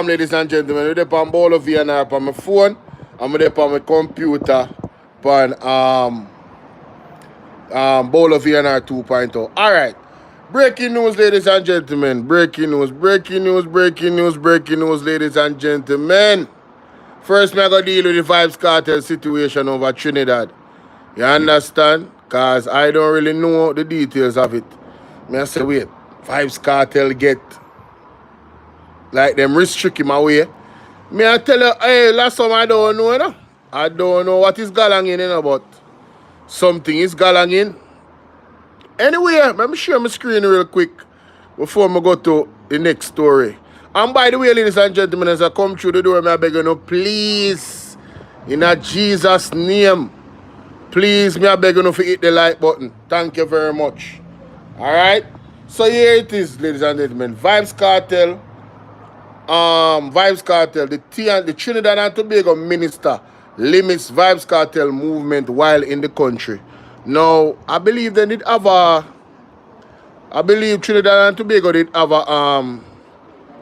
Ladies and gentlemen, I'm on Bolo VNR on my phone. I'm on my computer on Bolo VNR 2.0. Alright. Breaking news, ladies and gentlemen. Breaking news, ladies and gentlemen. First, I'm going to deal with the Vybz Kartel situation over Trinidad. You understand? Because I don't really know the details of it. I say, wait, Vybz Kartel get like them restrict him away. I tell you, hey, last time I don't know, you know. I don't know what is going on, you know, but something is going in. Anyway, let me share my screen real quick before I go to the next story. And by the way, ladies and gentlemen, as I come through the door, I beg you, please, in a Jesus' name, please, I beg you to hit the like button. Thank you very much. All right? So here it is, ladies and gentlemen. Vybz Kartel, the Trinidad and Tobago minister limits Vybz Kartel movement while in the country. Now, I believe they did have a, I believe Trinidad and Tobago did have a,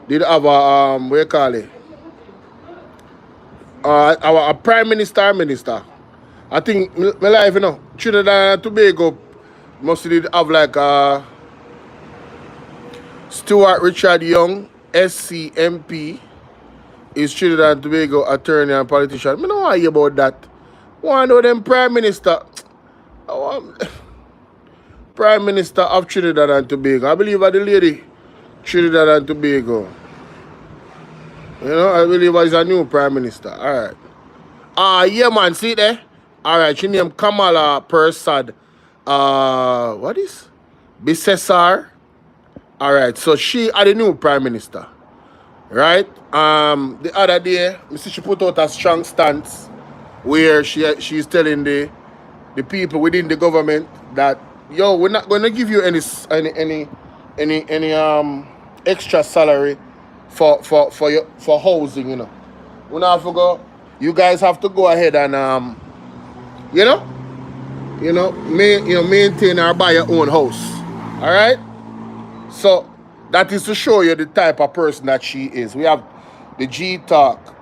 what you call it? Our prime minister. I think, my life, you know, Trinidad and Tobago must did have like Stuart Richard Young, SCMP, is Trinidad and Tobago attorney and politician. I don't want to hear about that. I want to know them prime minister. Prime Minister of Trinidad and Tobago. I believe the lady Trinidad and Tobago. You know, I believe is a new Prime Minister. Alright. Yeah, man, see there? Alright, she named Kamala Persad. What is? Bisesar. Alright, so she is the new Prime Minister. Right? The other day, she put out a strong stance where she's telling the people within the government that, yo, we're not going to give you any extra salary for housing, you know. We not have to go. You guys have to go ahead and maintain or buy your own house. All right. So that is to show you the type of person that she is. We have the G talk.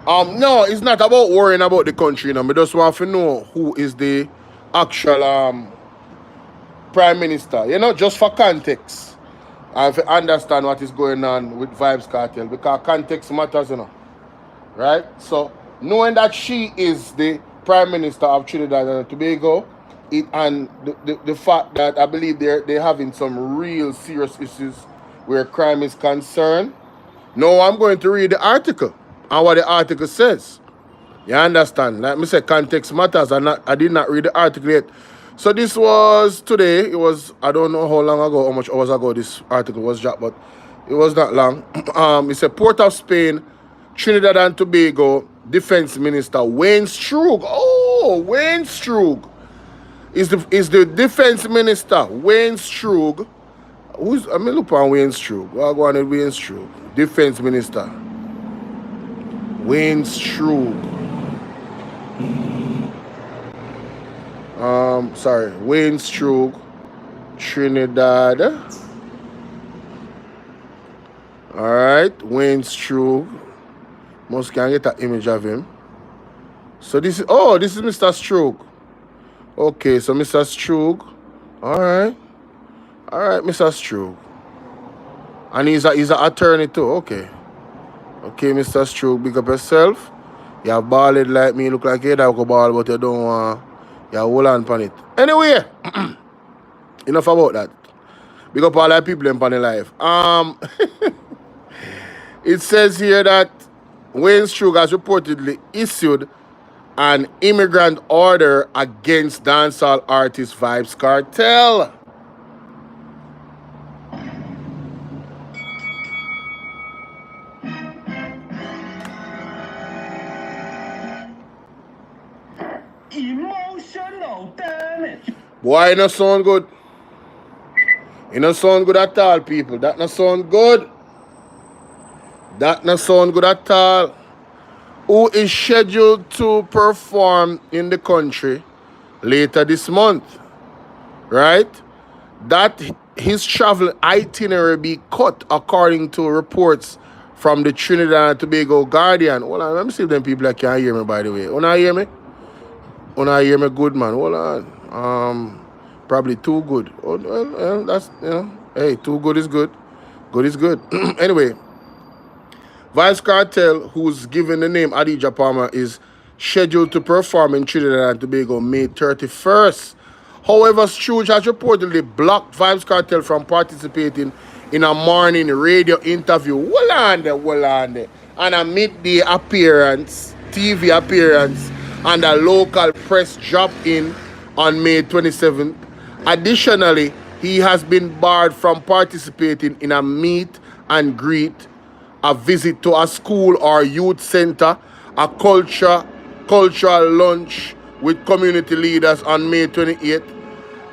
No, it's not about worrying about the country, you know. I just want to know who is the actual prime minister, you know, just for context. And to understand what is going on with Vybz Kartel, because context matters, you know. Right? So, knowing that she is the prime minister of Trinidad and Tobago, and the fact that I believe they're having some real serious issues where crime is concerned. Now, I'm going to read the article. And what the article says. You understand? Like me say, context matters. I did not read the article yet. So this was today. It was, I don't know how long ago, how much hours ago this article was dropped, but it was not long. It's a Port of Spain, Trinidad and Tobago Defense Minister Wayne Strug. Oh, Wayne Strug is the Defense Minister. Wayne Strug. I mean, look on Wayne Strug. I'll go on with Wayne Strug. Defense Minister. Wayne Strug. Wayne Strug, Trinidad. Alright, Wayne Strug. Most can get an image of him. So this is Mr. Strug. Okay, so Mr. Strug. Alright, Mr. Strug. And he's an attorney too. Okay, Mr. Strug, big up yourself. You have balled like me, look like you have a ball, but you don't want, you hold on on it. Anyway, enough about that. Big up all the people in the life. It says here that Wayne Strug has reportedly issued an immigrant order against dancehall artist Vybz Kartel. Emotional damage. Boy, it not sound good. It not sound good at all, people. That not sound good. That not sound good at all. Who is scheduled to perform in the country later this month? Right? That his travel itinerary be cut according to reports from the Trinidad and Tobago Guardian. Hold on, let me see if them people that can hear me, by the way. Wanna hear me? Wanna hear me good, man? Hold on. Probably too good. Oh, well, that's, hey, too good is good. Good is good. Anyway, Vybz Kartel, who's given the name Adidja Palmer, is scheduled to perform in Trinidad and Tobago May 31st. However, Scrooge has reportedly blocked Vybz Kartel from participating in a morning radio interview. Hold on there. And a midday appearance, TV appearance, and a local press drop-in on May 27th. Additionally, he has been barred from participating in a meet and greet, a visit to a school or youth center, a cultural lunch with community leaders on May 28th.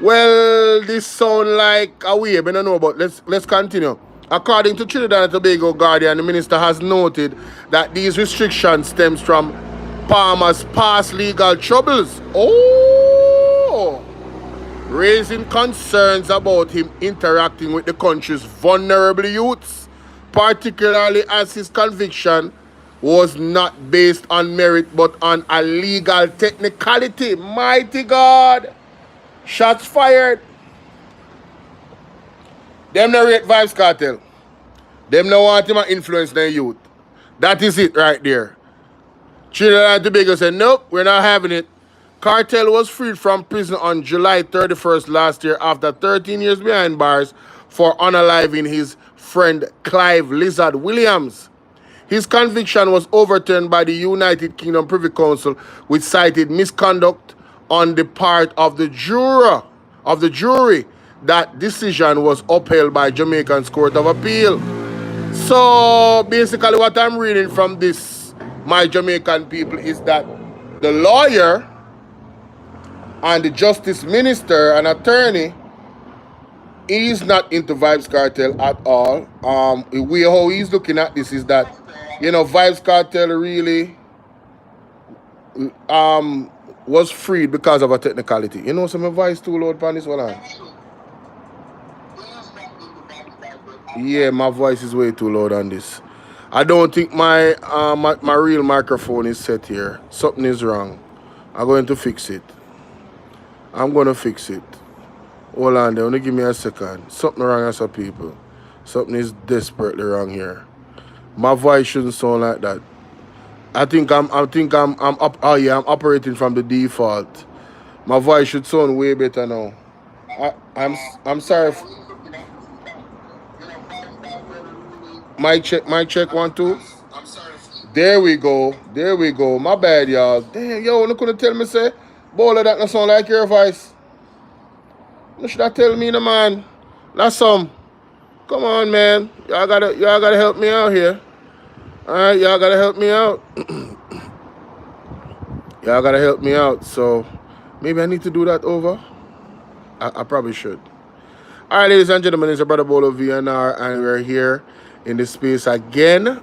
Well, this sound like a way, but I don't know, but let's continue. According to Trinidad and Tobago Guardian, the minister has noted that these restrictions stems from Palmer's past legal troubles. Oh! Raising concerns about him interacting with the country's vulnerable youths, particularly as his conviction was not based on merit but on a legal technicality. Mighty God! Shots fired. Them no rate Vybz Kartel. Them no want him to influence their youth. That is it right there. Trinidad and Tobago said, nope, we're not having it. Kartel was freed from prison on July 31st last year after 13 years behind bars for unaliving his friend Clive Lizard Williams. His conviction was overturned by the United Kingdom Privy Council, which cited misconduct on the part of the jury. That decision was upheld by Jamaican's Court of Appeal. So basically what I'm reading from this, my Jamaican people, is that the lawyer and the justice minister and attorney is not into Vybz Kartel at all. How he's looking at this is that, Vybz Kartel really was freed because of a technicality. Some advice too loud upon this one. Yeah, my voice is way too loud on this. I don't think my real microphone is set here. Something is wrong. I'm going to fix it. Hold on there. Only give me a second. Something wrong as a people. Something is desperately wrong here. My voice shouldn't sound like that. I think I'm up. Oh yeah, I'm operating from the default. My voice should sound way better now. I'm sorry. Mic check 1 2. There we go. My bad, y'all. Damn, yo, you couldn't tell me say, Bolo, that not sound like your voice. You should have tell me, man. That's some. Come on, man. Y'all gotta help me out here. Alright, y'all gotta help me out. Y'all gotta help me out. So maybe I need to do that over. I probably should. Alright, ladies and gentlemen, it's your brother Bolo VNR, and we're here in the space again.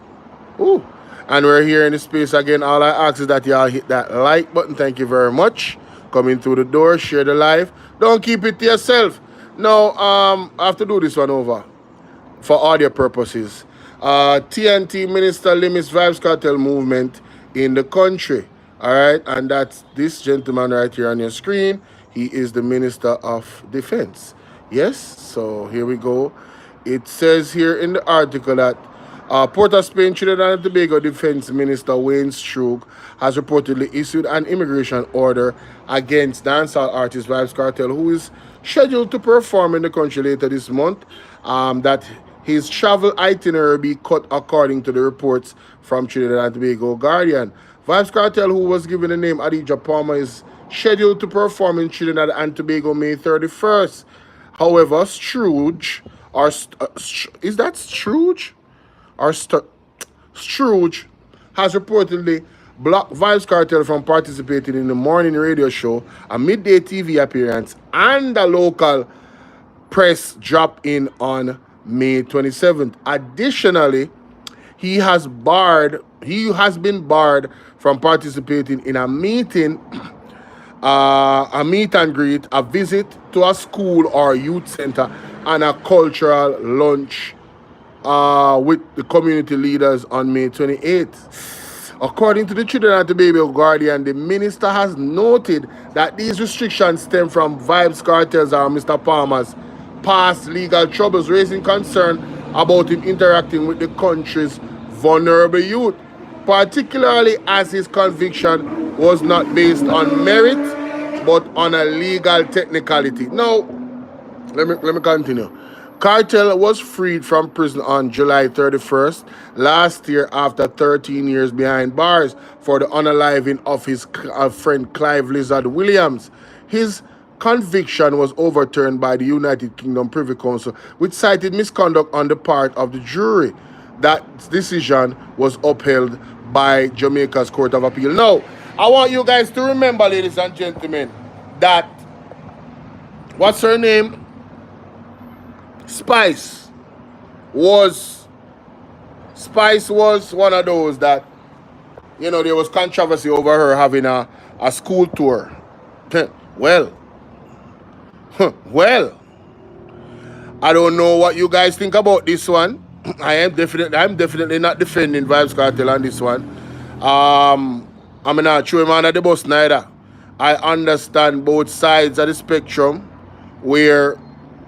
Ooh. And we're here in the space again. All I ask is that y'all hit that like button. Thank you very much. Coming through the door, share the live. Don't keep it to yourself. No, I have to do this one over for audio purposes. TNT minister limits Vybz Kartel movement in the country. All right, and that's this gentleman right here on your screen. He is the Minister of Defense. Yes, so here we go. It says here in the article that Port of Spain, Trinidad and Tobago Defense Minister Wayne Stroog has reportedly issued an immigration order against dancehall artist Vybz Kartel, who is scheduled to perform in the country later this month. That his travel itinerary be cut according to the reports from Trinidad and Tobago Guardian. Vybz Kartel, who was given the name Adidja Palmer, is scheduled to perform in Trinidad and Tobago May 31st. However, Scrooge, or is that Scrooge? Scrooge has reportedly blocked Vybz Kartel from participating in the morning radio show, a midday TV appearance, and a local press drop-in on May 27th. Additionally, he has been barred from participating in a meet and greet, a visit to a school or youth center, and a cultural lunch with the community leaders on May 28th. According to the Trinidad and Tobago Guardian, the minister has noted that these restrictions stem from Vybz Kartel's or Mr. Palmer's past legal troubles, raising concern about him interacting with the country's vulnerable youth, particularly as his conviction was not based on merit but on a legal technicality. Now, let me continue. Kartel was freed from prison on July 31st last year after 13 years behind bars for the unaliving of his friend Clive Lizard Williams. His conviction was overturned by the United Kingdom Privy Council, which cited misconduct on the part of the jury. That decision was upheld by Jamaica's Court of Appeal. Now, I want you guys to remember, ladies and gentlemen, that what's her name? Spice was one of those that, you know, there was controversy over her having a school tour. Well, I don't know what you guys think about this one. I'm definitely not defending Vybz Kartel on this one. I'm not throw him under the bus neither. I understand both sides of the spectrum where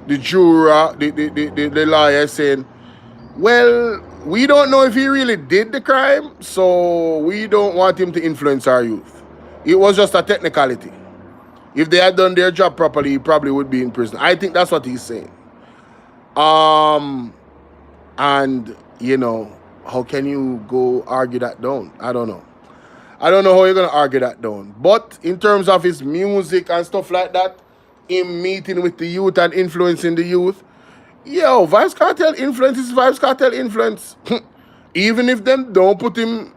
the juror, the lawyer is saying, well, we don't know if he really did the crime, so we don't want him to influence our youth. It was just a technicality. If they had done their job properly, he probably would be in prison. I think that's what he's saying. And, you know, how can you go argue that down? I don't know. I don't know how you're going to argue that down. But in terms of his music and stuff like that, him meeting with the youth and influencing the youth, yo, Vybz Kartel influence is Vybz Kartel influence. Even if them don't put him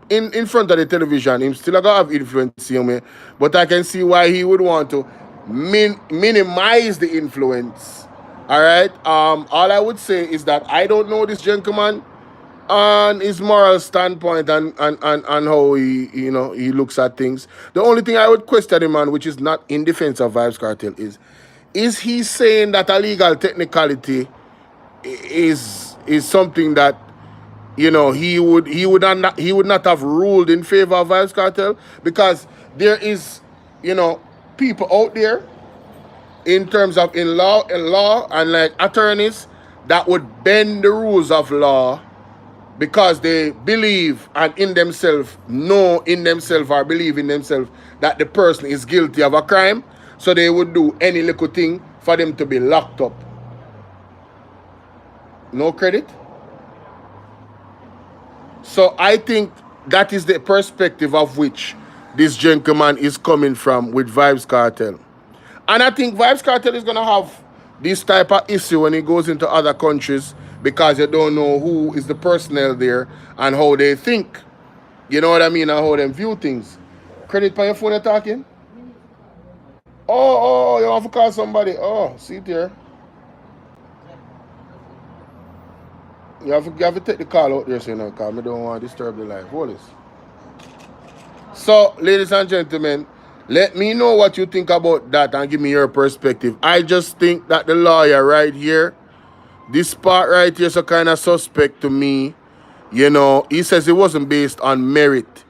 in front of the television, him still gonna have influence on me. But I can see why he would want to minimize the influence. Alright? All I would say is that I don't know this gentleman on his moral standpoint and how he looks at things. The only thing I would question him on, which is not in defense of Vybz Kartel, is he saying that a legal technicality is something that, you know, he would not have ruled in favor of Vybz Kartel? Because there is, you know, people out there in terms of in law and like attorneys that would bend the rules of law because they believe and in themselves or believe in themselves that the person is guilty of a crime, so they would do any little thing for them to be locked up. No credit? So I think that is the perspective of which this gentleman is coming from with Vybz Kartel. And I think Vybz Kartel is going to have this type of issue when he goes into other countries, because you don't know who is the personnel there and how they think. You know what I mean? And how they view things. Credit by your phone you're talking? Oh, you want to call somebody? Oh, see it here. You have to take the call out there, so you know, because I don't want to disturb the life. Hold this. So, ladies and gentlemen, let me know what you think about that and give me your perspective. I just think that the lawyer right here, this part right here is a kind of suspect to me. You know, he says it wasn't based on merit.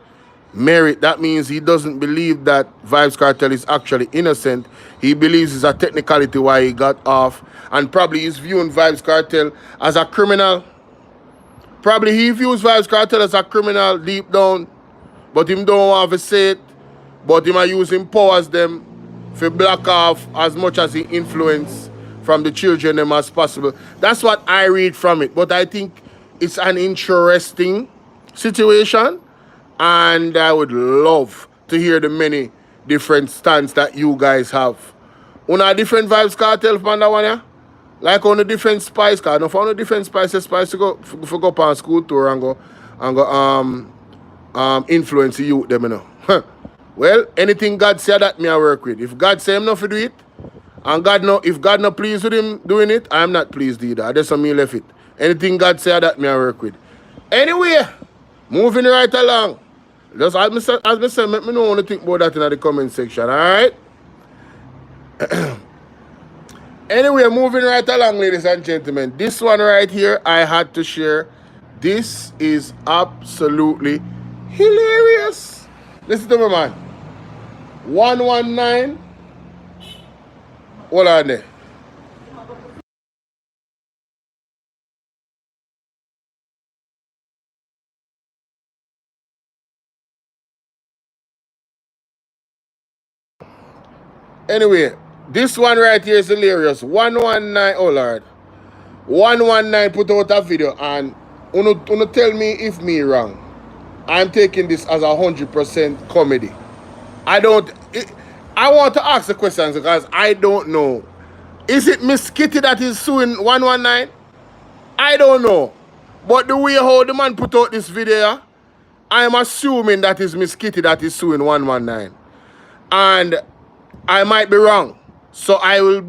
Merit, that means he doesn't believe that Vybz Kartel is actually innocent. He believes it's a technicality why he got off. And probably he's viewing Vybz Kartel as a criminal. Probably he views Vybz Kartel as a criminal deep down. But him don't want to say it. But him are using powers them to block off as much as he influence from the children them as possible. That's what I read from it. But I think it's an interesting situation. And I would love to hear the many different stands that you guys have. Una different Vybz Kartel from that one, yeah? Like on the different Spice card. No, for the different Spice to go up on school tour and go influence the youth them, you know. Well, anything God say that me I work with. If God say him not to do it, and if God not pleased with him doing it, I'm not pleased either. That's how me left it. Anything God say that me I work with. Anyway, moving right along. Just as me say, let me know what you think about that in the comment section, alright? Anyway, moving right along, ladies and gentlemen. This one right here, I had to share. This is absolutely hilarious. Listen to me, man. 119. Hold on there. Anyway, this one right here is hilarious. 119. Oh, Lord. 119 put out a video and uno tell me if me wrong. I'm taking this as 100% comedy. I want to ask the questions because I don't know. Is it Miss Kitty that is suing 119? I don't know. But the way how the man put out this video, I am assuming that is Miss Kitty that is suing 119. And I might be wrong. So I will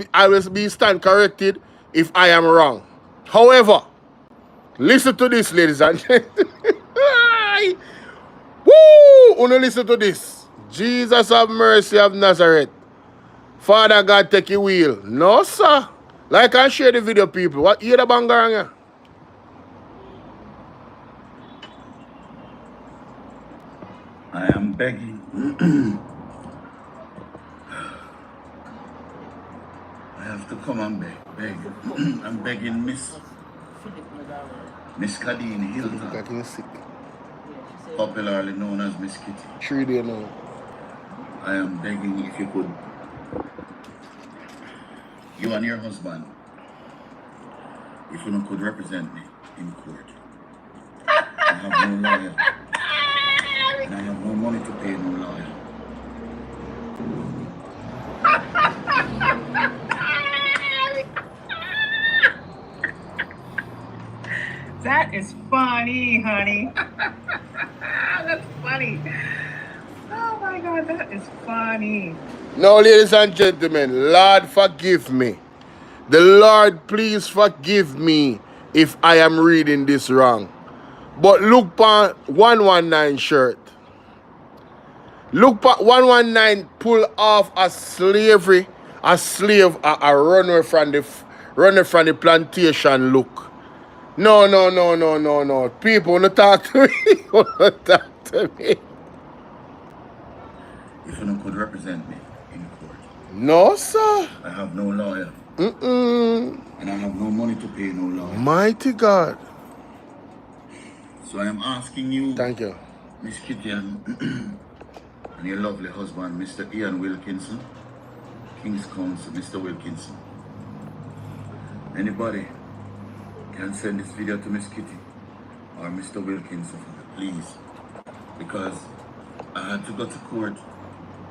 be stand corrected if I am wrong. However, listen to this, ladies and gentlemen. Woo! Wanna listen to this. Jesus have mercy of Nazareth. Father God take your wheel. No, sir. Like I share the video, people. What hear the bangaranga? I am begging. I have to come and beg. I'm begging Miss Kadeen Hilton, popularly known as Miss Kitty. 3 days now. I am begging if you could, you and your husband, if you could represent me in court. I have no lawyer. And I have no money to pay no lawyer. That is funny, honey. That's funny. Oh my God, that is funny. Now, ladies and gentlemen, Lord forgive me. The Lord please forgive me if I am reading this wrong. But look at 119 shirt. Look at 119 pull off a slave, a runner from the plantation look. No. People, don't talk to me. Don't talk to me. If you could represent me in court. No, sir. I have no lawyer. And I have no money to pay no lawyer. Mighty God. So I am asking you, Thank you, Miss Kitty and your lovely husband, Mr. Ian Wilkinson, King's Counsel, Mr. Wilkinson. Anybody can send this video to Miss Kitty or Mr. Wilkinson, please. Because I had to go to court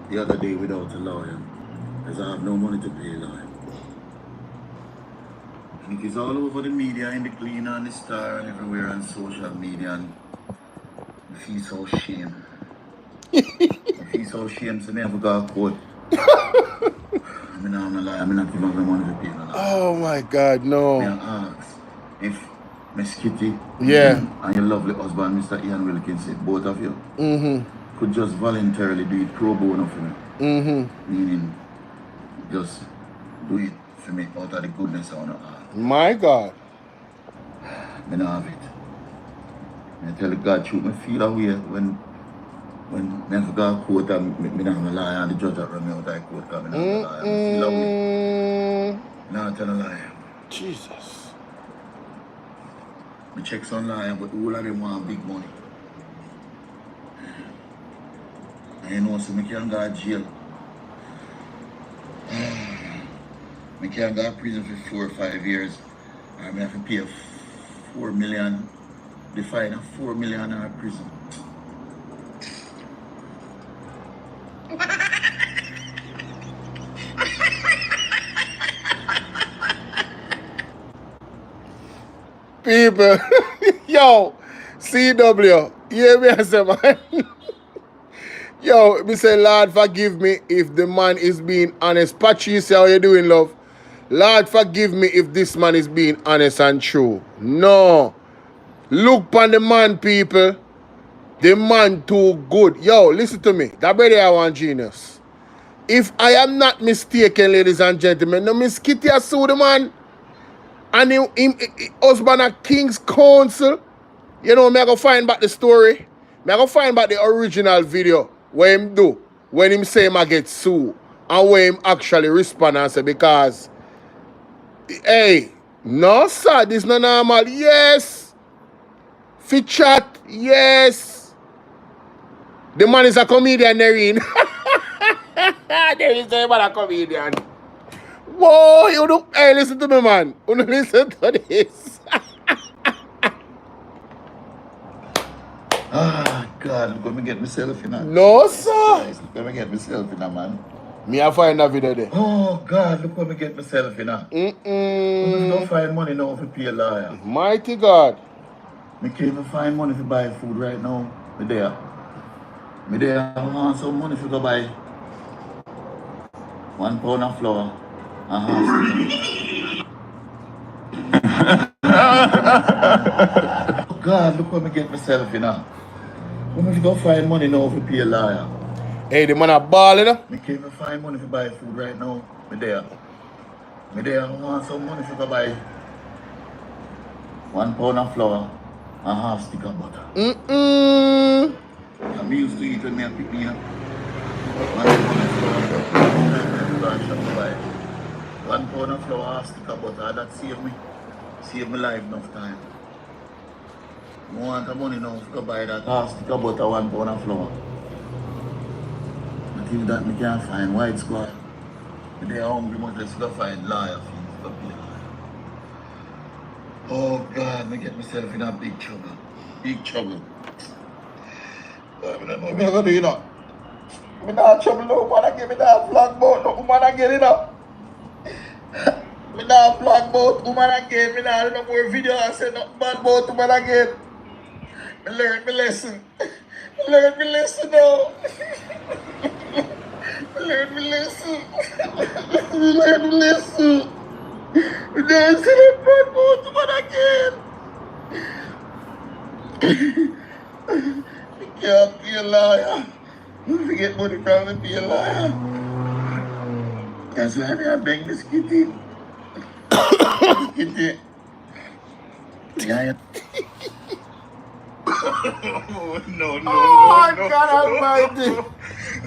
the other day without a lawyer, because I have no money to pay a lawyer. And it is all over the media, in the Cleaner and the Star and everywhere on social media, and I feel so ashamed. I feel so ashamed, so I never got a court. I'm not gonna lie, I'm not giving my money to pay no lawyer. Oh my God, no. I ask if Miss Kitty Yeah. and your lovely husband, Mr. Ian Wilkinson, both of you, could just voluntarily do it pro bono for me. Meaning, just do it for me out of the goodness of our heart. My God. I don't have it. I tell God, truth, I feel a way when I go to court and I don't have a lawyer and the judge that run me out of the court because I don't have a lawyer. I feel a way. I don't tell a liar. Jesus. I check some lawyer, but all of them want big money. And you know, so I can't go to jail. I can't go to prison for 4 or 5 years. I have to pay 4 million, the fine of 4 million in prison. People, yo, CW, you hear me I say, man? Yo, me say, Lord, forgive me if the man is being honest. Patrice, how you doing, love? Lord, forgive me if this man is being honest and true. No. Look on the man, people. The man too good. Yo, listen to me. That brother I want genius. If I am not mistaken, ladies and gentlemen, no Miss Kitty has sued the man. And him husband at King's Council. You know, me I go find back the story. Me I go find back the original video where him do. When him say him I get sued. And where him actually respond and say because, hey, no sir, this not normal. Yes. Fit chat, yes. The man is a comedian, Nerine. There is a man a comedian. Whoa, you don't, hey, listen to me, man. You don't listen to this. Ah, God, look, let me get myself in. No, sir. Let me get myself in, man. Me I find that video there. Oh, God, look, let me get myself in. I'm don't find money now to pay a lawyer. Mighty God. Me can't even find money to buy food right now. Me there. I want some money to go buy 1 pound of flour. God, look where me get myself in. I'm going to go find money now to pay a lawyer. Hey, the man a ball, you know? Me can't even find money to buy food right now. Me there. I want some money to go buy 1 pound of flour and half stick of butter. I'm used to eat when me and pick me up. 1 pound of flour, buy 1 pound of flour, half stick of butter. That save me life enough time. I want the money now to go buy that half stick of butter, 1 pound of flour. Until that me can't find white squad. They are hungry, but let's go find lawyer fees. Oh God, me get myself in a big trouble. Big trouble. I don't know what I'm gonna do, you know. Me not trouble, no man, give me that flag boat, no woman I get it up. Me not flag boat, woman again, me not no more video I say no bad boat, woman again. Me learn my lesson. Learn my lesson now. Learn my lesson. Learn my lesson. We don't see that bad boat, woman again. You can't be a liar. You forget money from me, be a liar. That's why I beg this kitty. Kitty. Yeah. Oh, no. Oh, God Almighty.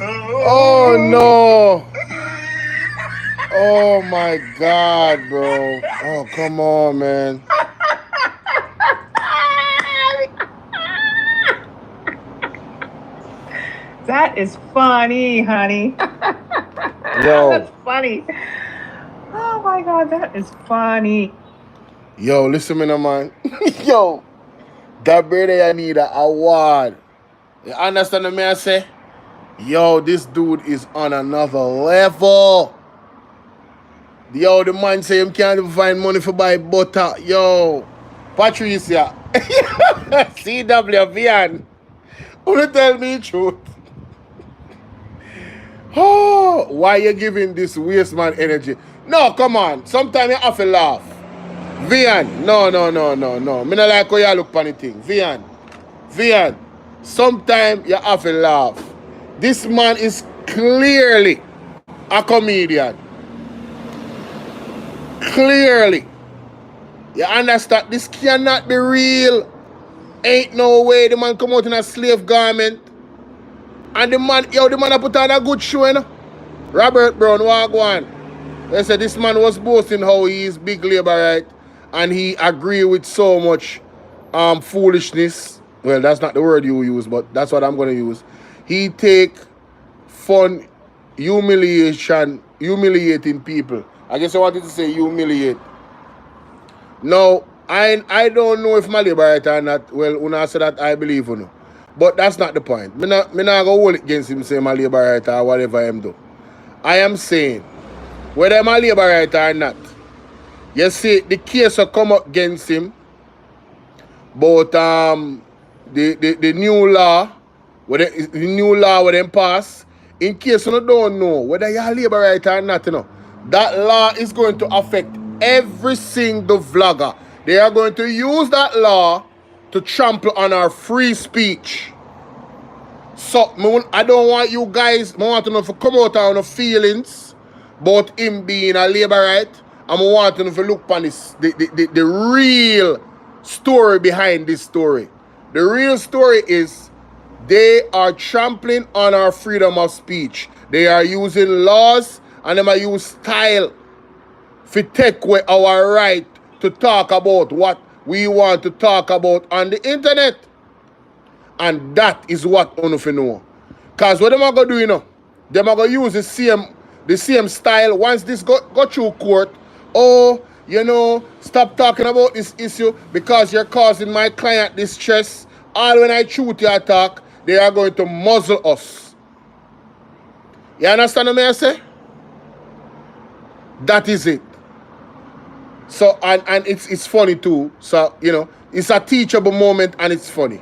Oh, no. Oh, my God, bro. Oh, come on, man. That is funny, honey. Yo. That's funny. Oh my God, that is funny. Yo, listen me now, man. Yo, that brother I need an award. You understand what I say? Yo, this dude is on another level. Yo, the man say him can't even find money for buy butter. Yo, Patricia. CWVN. Who tell me the truth? Oh, why you giving this waste man energy? No, come on. Sometimes you have to laugh. Vian, no. Me not like how you look on the thing. Vian, sometimes you have to laugh. This man is clearly a comedian. Clearly. You understand? This cannot be real. Ain't no way the man come out in a slave garment. And the man put on a good show, you know? Robert Brown, Wagwan. They said this man was boasting how he is big labor, right? And he agree with so much foolishness. Well, that's not the word you use, but that's what I'm going to use. He take fun humiliating people. I guess I wanted to say humiliate. Now, I don't know if my liberator or not. Well, when I say that, I believe you know. But that's not the point. Me not go hold it against him saying my liberator or whatever I'm do. I am saying, whether I'm a liberator or not, you see the case will come up against him. But the new law, the new law when them pass, in case you don't know whether you're a liberator or not, you know, that law is going to affect every single vlogger. They are going to use that law to trample on our free speech. So I don't want you guys, I want to know if you come out on the feelings about him being a labourite. And I want to know if you look on this, the real story behind this story. The real story is they are trampling on our freedom of speech. They are using laws and they might use style to take away our right to talk about what we want to talk about on the internet. And that is what you have to know. Because what them are going to do, you know, them are going to use the same style once this go through court. Oh, you know, stop talking about this issue because you're causing my client distress. All when I shoot your attack, they are going to muzzle us. You understand what I say? That is it. So, and it's funny too. So, you know, it's a teachable moment and it's funny.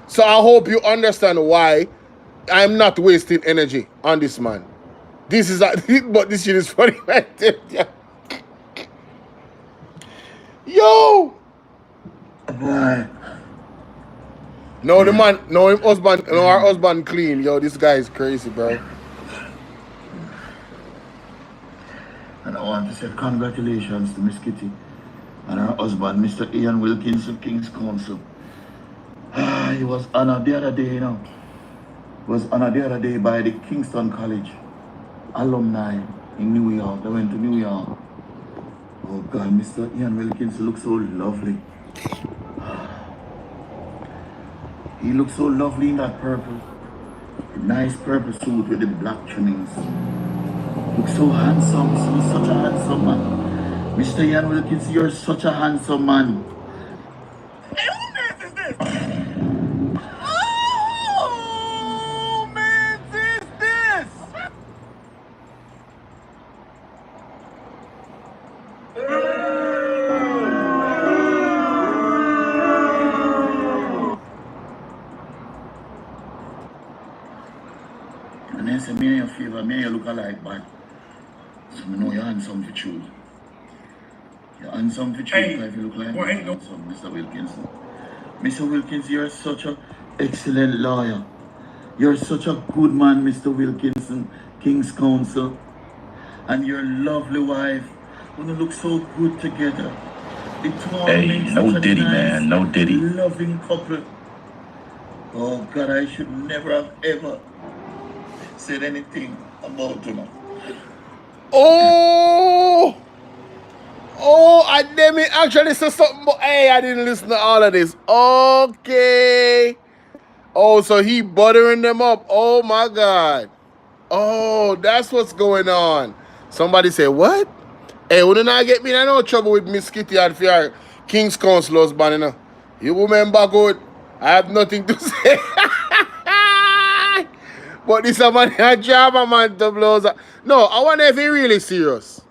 So I hope you understand why I'm not wasting energy on this man. This is but this shit is funny right there. Yeah. Yo! Boy. No, the man, no, him husband, no, our husband clean. Yo, this guy is crazy, bro. And I want to say congratulations to Miss Kitty and her husband, Mr. Ian Wilkinson, King's Counsel. He was honored the other day, you know. He was honored the other day by the Kingston College alumni in New York. They went to New York. Oh God, Mr. Ian Wilkinson looks so lovely. He looks so lovely in that purple. Nice purple suit with the black trimmings. Looks so handsome. He's such a handsome man. Mr. Ian Wilkinson, you're such a handsome man. Hey, who mess is this? Oh, man, is this? And then say, me and your favor, me and you look alike, but so I know you're handsome for truth. You're handsome for truth, Hey, if you look like boy, you're ain't no- handsome, Mr. Wilkinson. Mr. Wilkinson, you're such an excellent lawyer. You're such a good man, Mr. Wilkinson, King's Counsel. And your lovely wife, gonna look so good together. The two of Hey, them no such a diddy, nice, man, no diddy. loving couple. Oh God, I should never have ever said anything about them. Oh! Oh, I didn't actually say something, but hey, I didn't listen to all of this. Okay. Oh, so he buttering them up. Oh my God. Oh, that's what's going on. Somebody say, what? Hey, wouldn't I get me in no trouble with Miss Kitty and for King's Counsel husband, you know? You remember good. I have nothing to say. But this a man a drama man to blows up. No, I wonder if he really serious.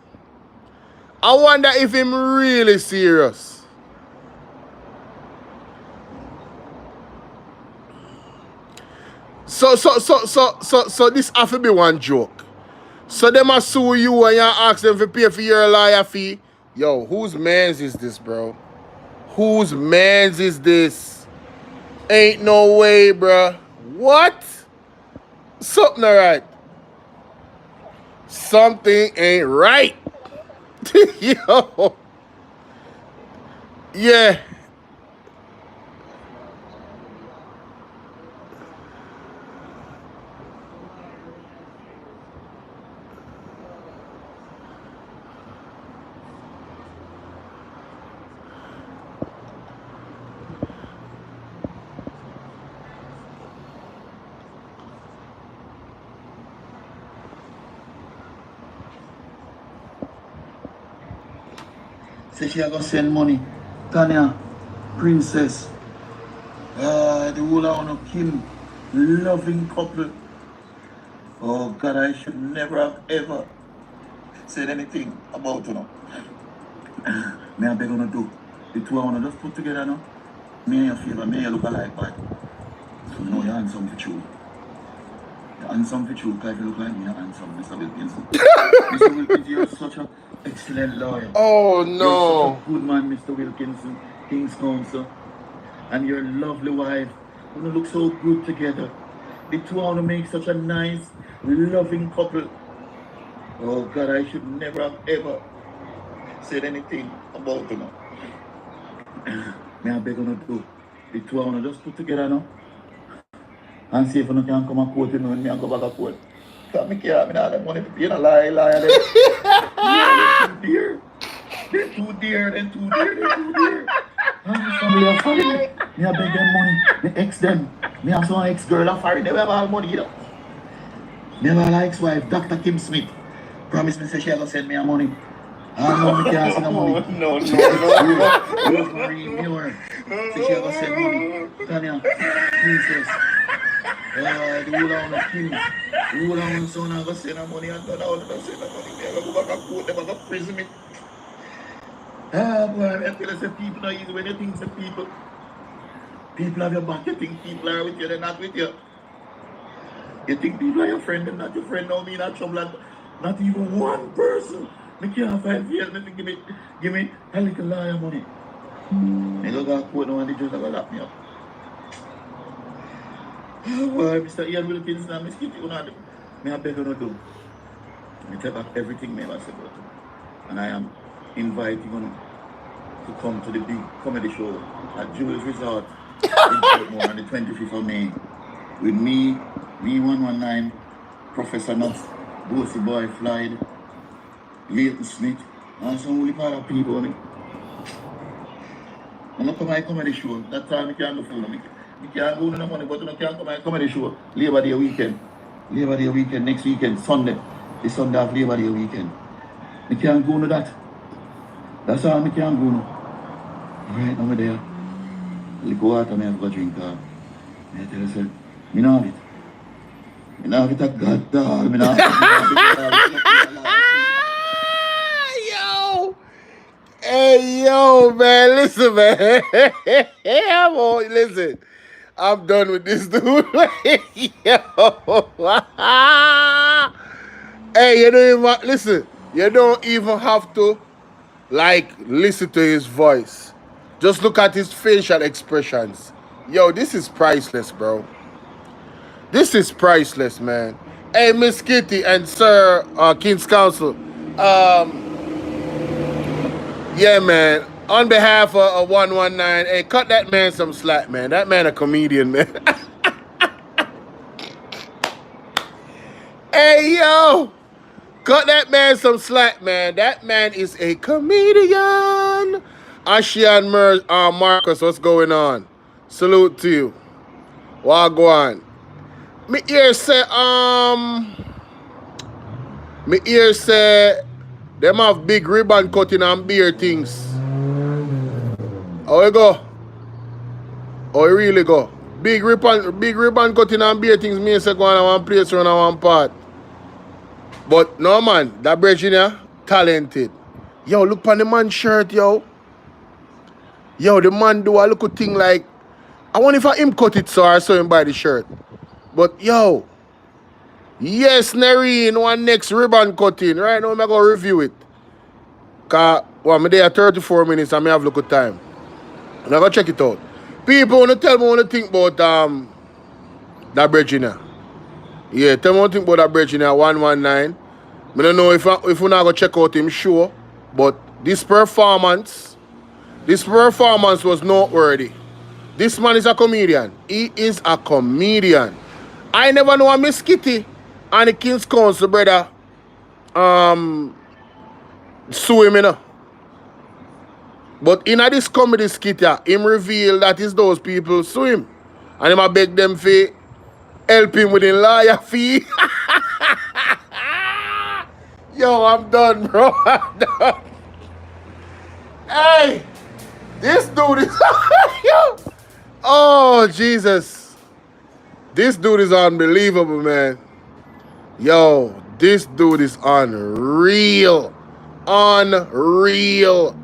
I wonder if him really serious. So this have to be one joke. So them a sue you and you ask them to pay for your lawyer fee. Yo, whose mans is this, bro? Whose mans is this? Ain't no way, bro. What? Something alright. Something ain't right. Yo. Yeah. Say she a go send money. Tanya, princess. The whole of no kin. Loving couple. Oh God, I should never have ever said anything about you. Me I beg you do. The two of you just put together now. Me and your favor, me and you look alike, but so know you're handsome for true. You're handsome for true, because if you look like me, you're handsome, Mr. Wilkinson. Mr. Wilkinson, you're such an excellent lawyer. Oh You're no. such a good man, Mr. Wilkinson, King's Counsel. And your lovely wife, you look so good together. The two of them make such a nice, loving couple. Oh God, I should never have ever said anything about them. Me I beg you to. The two of them just put together now. And see if you can come and quote me when me and go back and quote. Because me can't, me not have money to pay, no lie. Yeah, they're too dear. They're too dear. And family are family. Me I beg them money. Me ex them. Me have some ex-girl are foreign. They have all money, you know. Me have an ex-wife, Dr. Kim Smith. Promise me say she gonna send me a money. I know me can't send her money. No. Rosemary Muir. Say she gonna send money. Tanya, princess. The whole of the king. The whole of the son are gonna send her money and turn out to send her money. They gonna go back and quote them and go prison me. Boy, I tell you, say people are easy when you think say people. People have your back, you think people are with you, they're not with you. You think people are your friend, they're not your friend. Now me not trouble, not even one person. Me can't find fear, me give me a little lawyer money. Me go to court now and the judge never lock me up. Boy, Mr. Ian Wilkins now, Miss Kitty, me I beg you not do. Me take back everything me ever said about you. And I am inviting you to come to the big comedy show at Jewel's Resort in Portmore on the 25th of May. With me 119, Professor Nuts, Bossy Boy Floyd, Leighton Smith, and some really part of people. I'm not come to my comedy show. That time I can't do for me. I can't go to no money, but I can't come to my comedy show. Labor Day weekend. Next weekend, Sunday. The Sunday of Labor Day weekend. I can't go to that. That's all I can't go now. Right now, I'm there. Liquor water, I have to drink. I tell you, me not have it. Me not have it at God, dog. Me not have it. Yo! Hey, yo, man. Listen, man. Listen. I'm done with this dude. Yo. Hey, you don't even, listen. You don't even have to, listen to his voice. Just look at his facial expressions. Yo, this is priceless, bro. This is priceless, man. Hey, Miss Kitty and Sir King's Counsel. Yeah, man. On behalf of 119, hey, cut that man some slack, man. That man a comedian, man. Hey, yo. Cut that man some slack, man. That man is a comedian. Ashian Marcus, what's going on? Salute to you. Wagwan. Me ear say them have big ribbon cutting and beer things. How you go? How you really go? Big ribbon cutting and beer things me say go on one place around one part. But no man, that Virginia, talented. Yo, look on the man's shirt, yo. Yo, the man do a little thing like, I wonder if him cut it so I saw him buy the shirt. But yo, yes, Nerine, one next ribbon cutting. Right now, I'm going to review it. Because, I'm there 34 minutes and I have a little time. And I'm going to check it out. People want to tell me what to think about that Virginia. Yeah, tell me what to think about that Virginia 119. I don't know if we're not going to check out him, sure. But this performance was noteworthy. This man is a comedian. He is a comedian. I never know a Miss Kitty and the King's Counsel, brother, sue him, you know. But in this comedy skit, him reveal that it's those people sue him. And him a beg them for help him with a lawyer fee. Yo, I'm done, bro. I'm done. Hey, this dude is... Yo. Oh, Jesus. This dude is unbelievable, man. Yo, this dude is unreal. Unreal.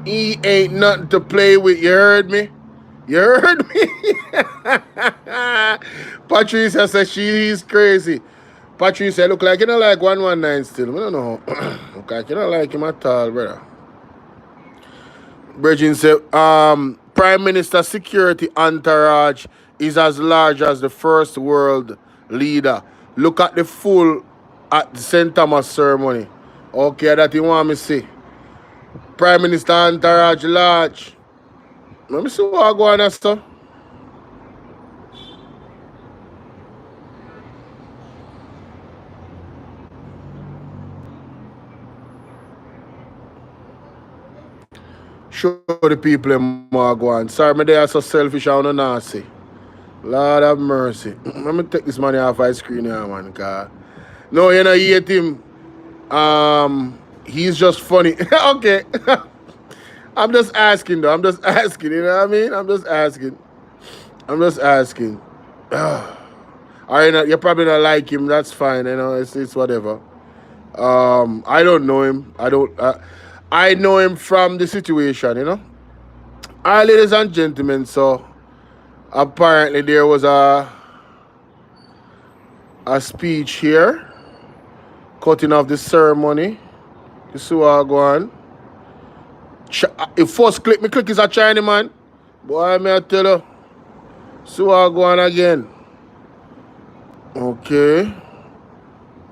He ain't nothing to play with. You heard me? You heard me? Patricia said she's crazy. Patricia look like you don't like 119 still. I don't know. Look like you don't like him at all, brother. Bridging said, Prime Minister security entourage is as large as the First World leader. Look at the fool at the St. Thomas ceremony. Okay, that you want me to see. Prime Minister Entourage Large. Let me see what I go on there, sir. Show the people in more go on. Sorry, me they are so selfish I don't know see. Lord have mercy. Let me take this money off my screen here, man. Cause no, you know, you hate him. He's just funny. Okay. I'm just asking though. I'm just asking, you know what I mean? I'm just asking. I know you probably not like him, that's fine, you know, it's whatever. I don't know him. I know him from the situation, you know. Alright, ladies and gentlemen, so apparently there was a speech here, cutting off the ceremony. You see what I go on? If first click, me click is a Chinese man. Boy, may I tell you. See what I go on again. Okay.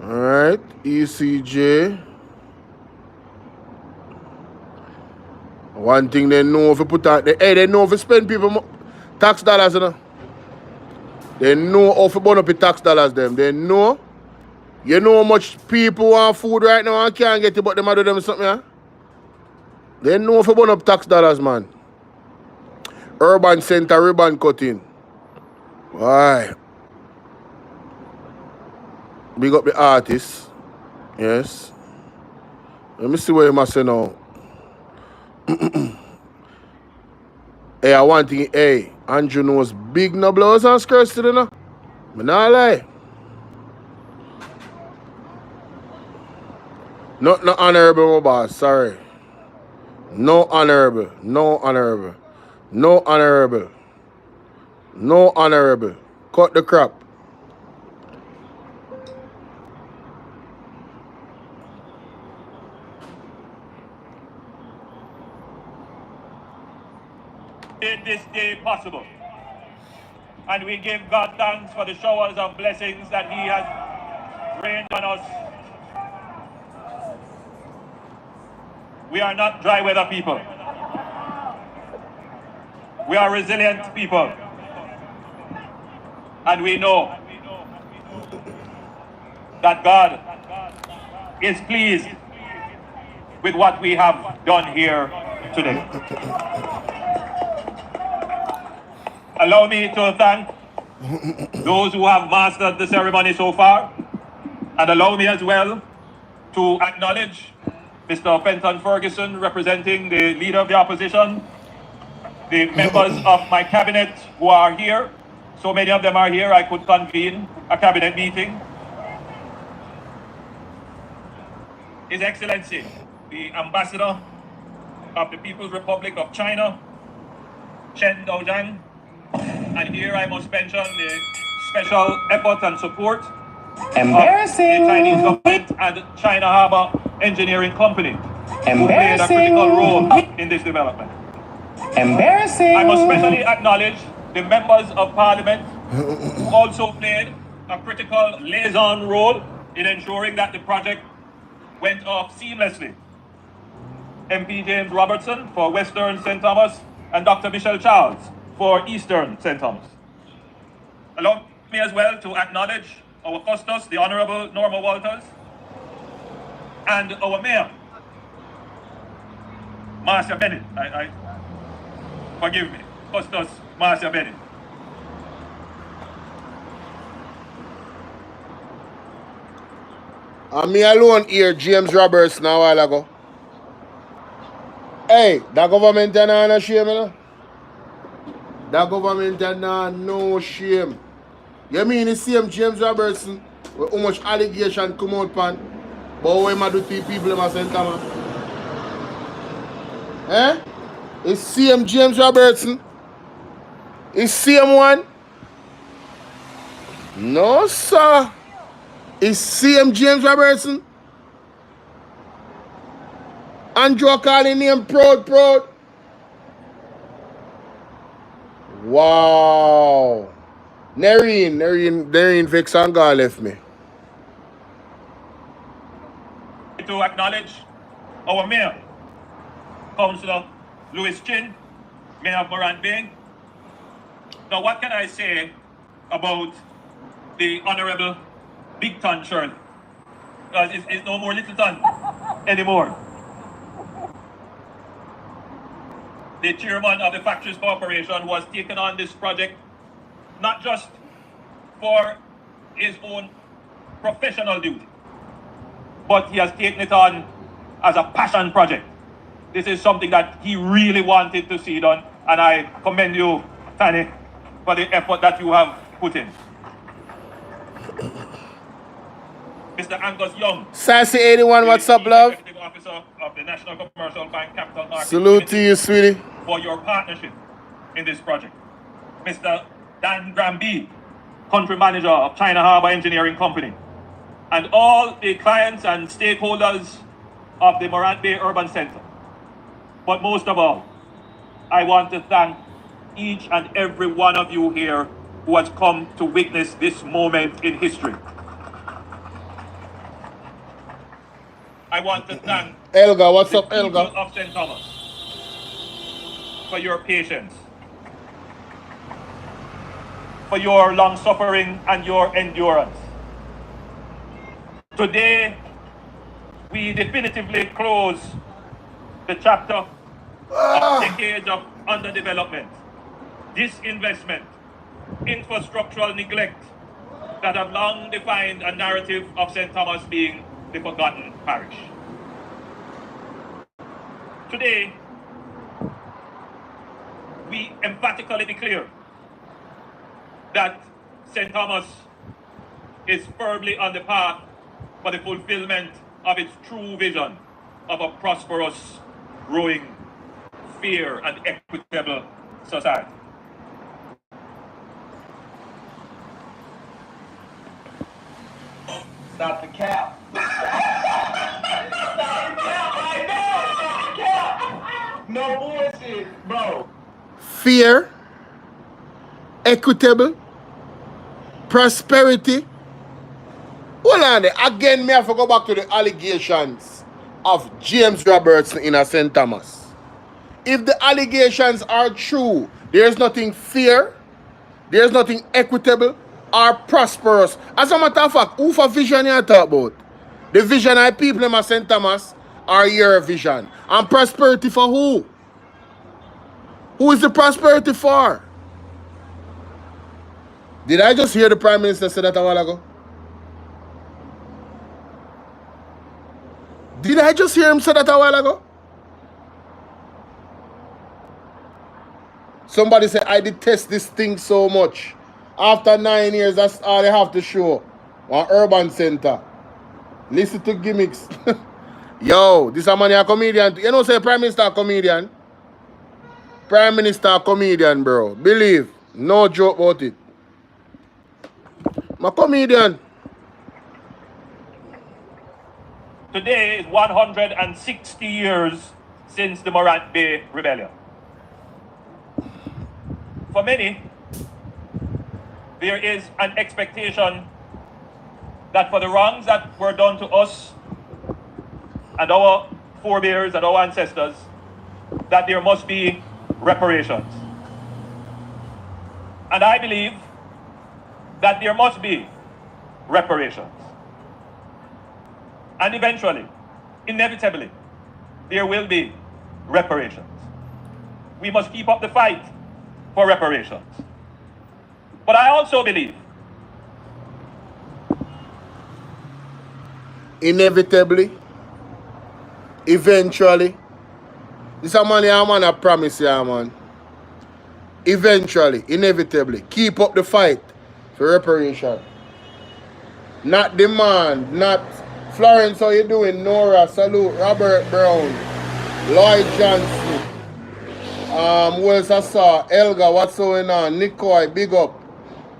Alright. ECJ. One thing they know if you put out, they know if you spend people tax dollars, you know. They know how to burn up the tax dollars them. They know. You know how much people want food right now and can't get it, but them do them something, yeah? They know if you burn up tax dollars, man. Urban center ribbon cutting. Why? Big up the artists. Yes. Let me see what you must say now. Hey, I want thing, hey, Andrew knows big no blouse and skirts today, no? Me not lie. Not no honorable, my boss, sorry. No honorable, no honorable, no honorable, no honorable. Cut the crap. Made this day possible. And we give God thanks for the showers of blessings that He has rained on us. We are not dry weather people. We are resilient people. And we know that God is pleased with what we have done here today. Allow me to thank those who have mastered the ceremony so far, and allow me as well to acknowledge Mr. Fenton Ferguson, representing the Leader of the Opposition, the members of my cabinet who are here. So many of them are here, I could convene a cabinet meeting. His Excellency, the Ambassador of the People's Republic of China, Chen Daozhang. And here I must mention the special effort and support of the Chinese government and China Harbour Engineering Company, who played a critical role in this development. I must especially acknowledge the members of Parliament who also played a critical liaison role in ensuring that the project went off seamlessly. MP James Robertson for Western St. Thomas and Dr. Michelle Charles for Eastern St. Thomas. Allow me as well to acknowledge our Custos, the Honorable Norma Walters, and our Mayor, Marcia Bennett. Forgive me, Custos Marcia Bennett. And me alone here, James Roberts, now a while ago. Hey, that government ain't no shame, you know? That government ain't no shame. You mean the same James Robertson with how much allegation come out pan, but what am I do to people in my St. Thomas? Eh? It's same James Robertson? It's same one? No, sir. It's same James Robertson? Andrew calling him proud. Wow. Nerine vex and God left me. To acknowledge our mayor, Councillor Louis Chin, Mayor of Morant Bay. Now, what can I say about the Honorable Big Ton Shirley? Because it's no more Little Ton anymore. The chairman of the Factories Corporation was taken on this project not just for his own professional duty, but he has taken it on as a passion project. This is something that he really wanted to see done, and I commend you, Tani, for the effort that you have put in. Mr. Angus Young, Sassy 81, what's up, love? Executive Officer of the National Commercial Bank Capital Markets. Salute to you, sweetie. For your partnership in this project. Mr. Dan Gramby, Country Manager of China Harbour Engineering Company, and all the clients and stakeholders of the Morant Bay Urban Centre. But most of all, I want to thank each and every one of you here who has come to witness this moment in history. I want to thank Elga, what's the up, Elga? people of St. Thomas for your patience, for your long suffering and your endurance. Today, we definitively close the chapter of decades of underdevelopment, disinvestment, infrastructural neglect that have long defined a narrative of St. Thomas being the forgotten parish. Today, we emphatically declare that St. Thomas is firmly on the path for the fulfillment of its true vision of a prosperous, growing, fair, and equitable society. Stop the cap. No bullshit, bro. Fair, equitable, prosperity. Hold on there. Again, me have to go back to the allegations of James Robertson in a St. Thomas. If the allegations are true, there's nothing fair, there's nothing equitable or prosperous. As a matter of fact, who for vision you talk about? The vision of people in St. Thomas are your vision. And prosperity for who? Who is the prosperity for? Did I just hear the Prime Minister say that a while ago? Did I just hear him say that a while ago? Somebody said, I detest this thing so much. After 9 years, that's all they have to show. One urban center. Listen to gimmicks. Yo, this is a man a comedian. You know say Prime Minister a comedian? Prime Minister a comedian, bro. Believe. No joke about it. I'm a comedian. Today is 160 years since the Morant Bay Rebellion. For many, there is an expectation that for the wrongs that were done to us and our forebears and our ancestors, that there must be reparations. And I believe that there must be reparations. And eventually, inevitably, there will be reparations. We must keep up the fight for reparations. But I also believe inevitably, eventually, this is a man I promise you, man. Eventually, inevitably, keep up the fight for reparation. Not demand, not Florence, how you doing? Nora, salute. Robert Brown, Lloyd Johnson, who else I saw? Elga, what's going on? Nicoy, big up.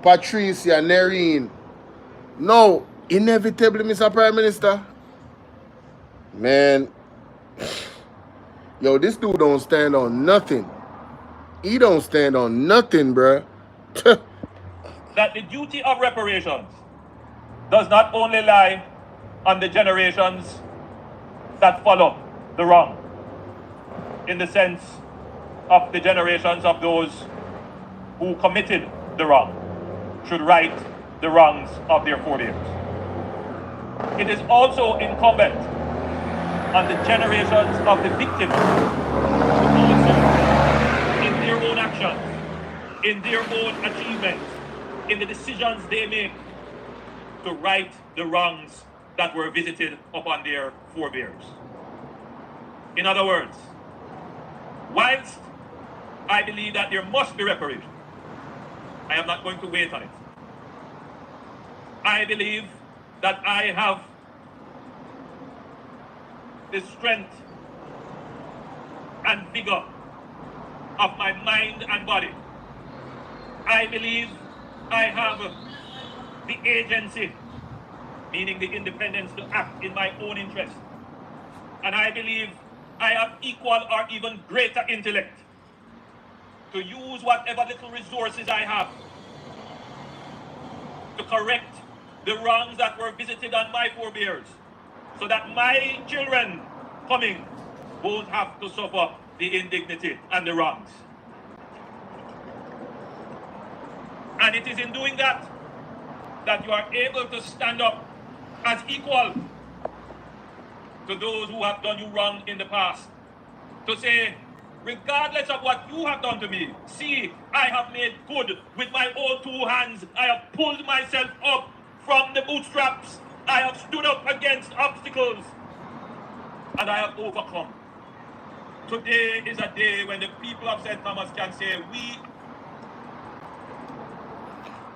Patricia, Nerine. No, inevitably, Mr. Prime Minister. Man, yo, this dude don't stand on nothing. He don't stand on nothing, bruh. that the duty of reparations does not only lie on the generations that follow the wrong, in the sense of the generations of those who committed the wrong should right the wrongs of their forebears. It is also incumbent on the generations of the victims to also, in their own actions, in their own achievements, in the decisions they make, to right the wrongs that were visited upon their forebears. In other words, whilst I believe that there must be reparation, I am not going to wait on it. I believe that I have the strength and vigor of my mind and body. I believe I have the agency, meaning the independence to act in my own interest. And I believe I have equal or even greater intellect to use whatever little resources I have to correct the wrongs that were visited on my forebears, so that my children coming won't have to suffer the indignity and the wrongs. And it is in doing that that you are able to stand up as equal to those who have done you wrong in the past, to say, regardless of what you have done to me, see, I have made good with my own two hands. I have pulled myself up from the bootstraps. I have stood up against obstacles, and I have overcome. Today is a day when the people of St. Thomas can say, we...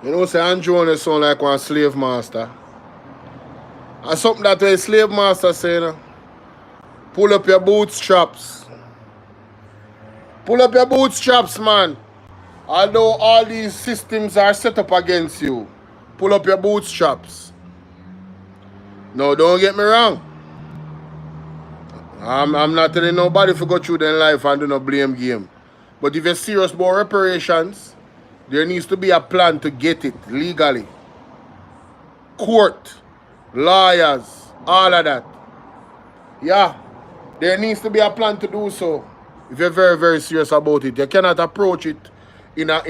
You know, say Andrew sound like one slave master. And something that a slave master say, you know, pull up your bootstraps. Pull up your bootstraps, man. Although all these systems are set up against you, pull up your bootstraps. No, don't get me wrong. I'm not telling nobody to go through their life and do no blame game. But if you're serious about reparations, there needs to be a plan to get it legally. Court, lawyers, all of that. Yeah, there needs to be a plan to do so. If you're very, very serious about it, you cannot approach it in a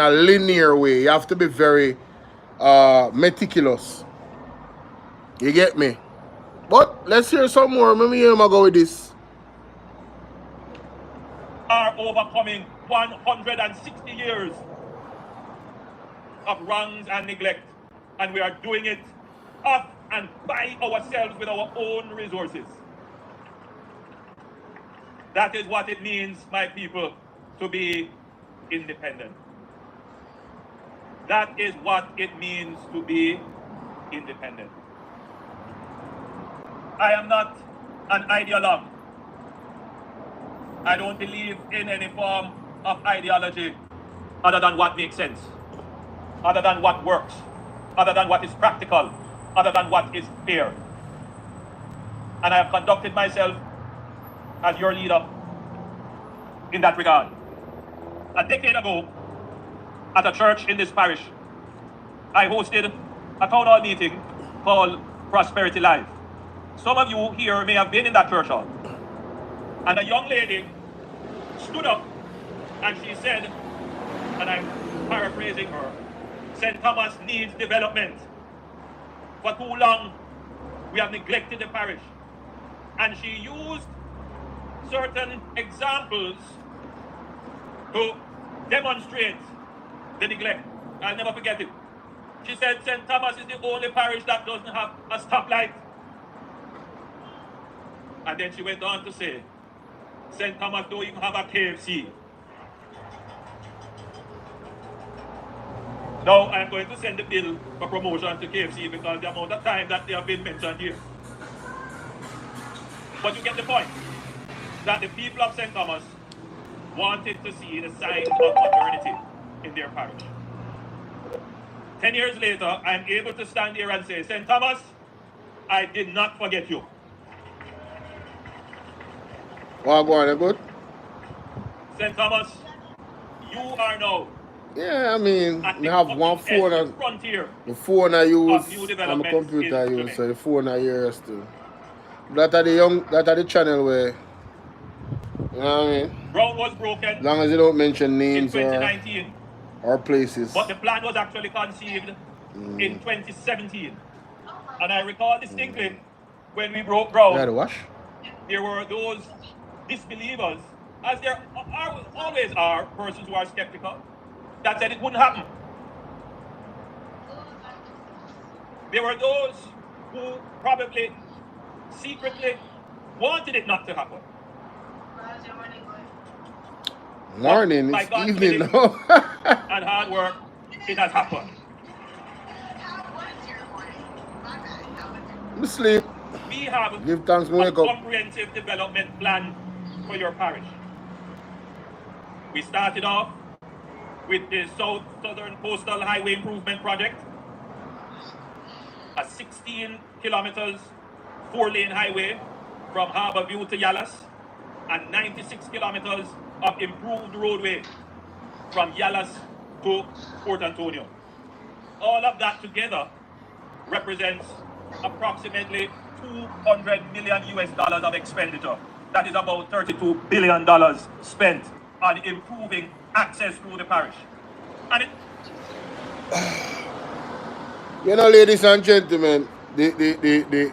linear way. You have to be very meticulous. You get me? But let's hear some more. Let me hear him go with this. Are overcoming 160 years of wrongs and neglect, and we are doing it of and by ourselves with our own resources. That is what it means, my people, to be independent. That is what it means to be independent. I am not an ideologue. I don't believe in any form of ideology other than what makes sense, other than what works, other than what is practical, other than what is fair. And I have conducted myself as your leader in that regard. A decade ago, at a church in this parish, I hosted a town hall meeting called Prosperity Live. Some of you here may have been in that church hall. And a young lady stood up and she said, and I'm paraphrasing her, St. Thomas needs development. For too long, we have neglected the parish. And she used certain examples to demonstrate the neglect. I'll never forget it. She said St. Thomas is the only parish that doesn't have a stoplight. And then she went on to say, St. Thomas don't even have a KFC. Now I'm going to send the bill for promotion to KFC because the amount of time that they have been mentioned here. But you get the point, that the people of St. Thomas wanted to see the signs of modernity in their parish. 10 years later, I'm able to stand here and say, St. Thomas, I did not forget you. Well, go on, good. St. Thomas, you are now Yeah, I mean, at we the have one phone cutting-edge and frontier the phone I of use new and the developments computer I in use, so Jamaica. the phone I hear still. That are the channel where, you know what I mean? Ground was As broken long as you don't mention in names2019, or places. but the plan was actually conceived in 2017. And I recall distinctly when we broke You had ground, to wash? there were those disbelievers, as there always are persons who are skeptical, that said it wouldn't happen. There were those who probably secretly wanted it not to happen. Morning, But by it's God's evening bidding now. and hard work, it has happened. I'm sleep. We have Give thanks, a wake up. comprehensive development plan for your parish. We started off with the Southern Coastal Highway Improvement Project, a 16 kilometers, 4-lane highway from Harbour View to Yallas, and 96 kilometers of improved roadway from Yallas to Port Antonio. All of that together represents approximately 200 million US dollars of expenditure. That is about $32 billion spent on improving access through the parish. And You know, ladies and gentlemen,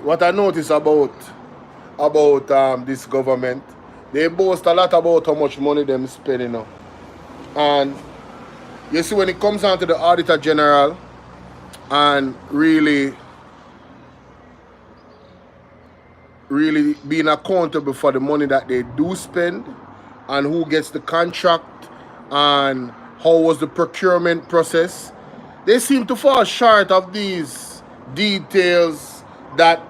what I notice about this government, they boast a lot about how much money them spending now. And you see, when it comes down to the Auditor General and really being accountable for the money that they do spend and who gets the contract and how was the procurement process, they seem to fall short of these details that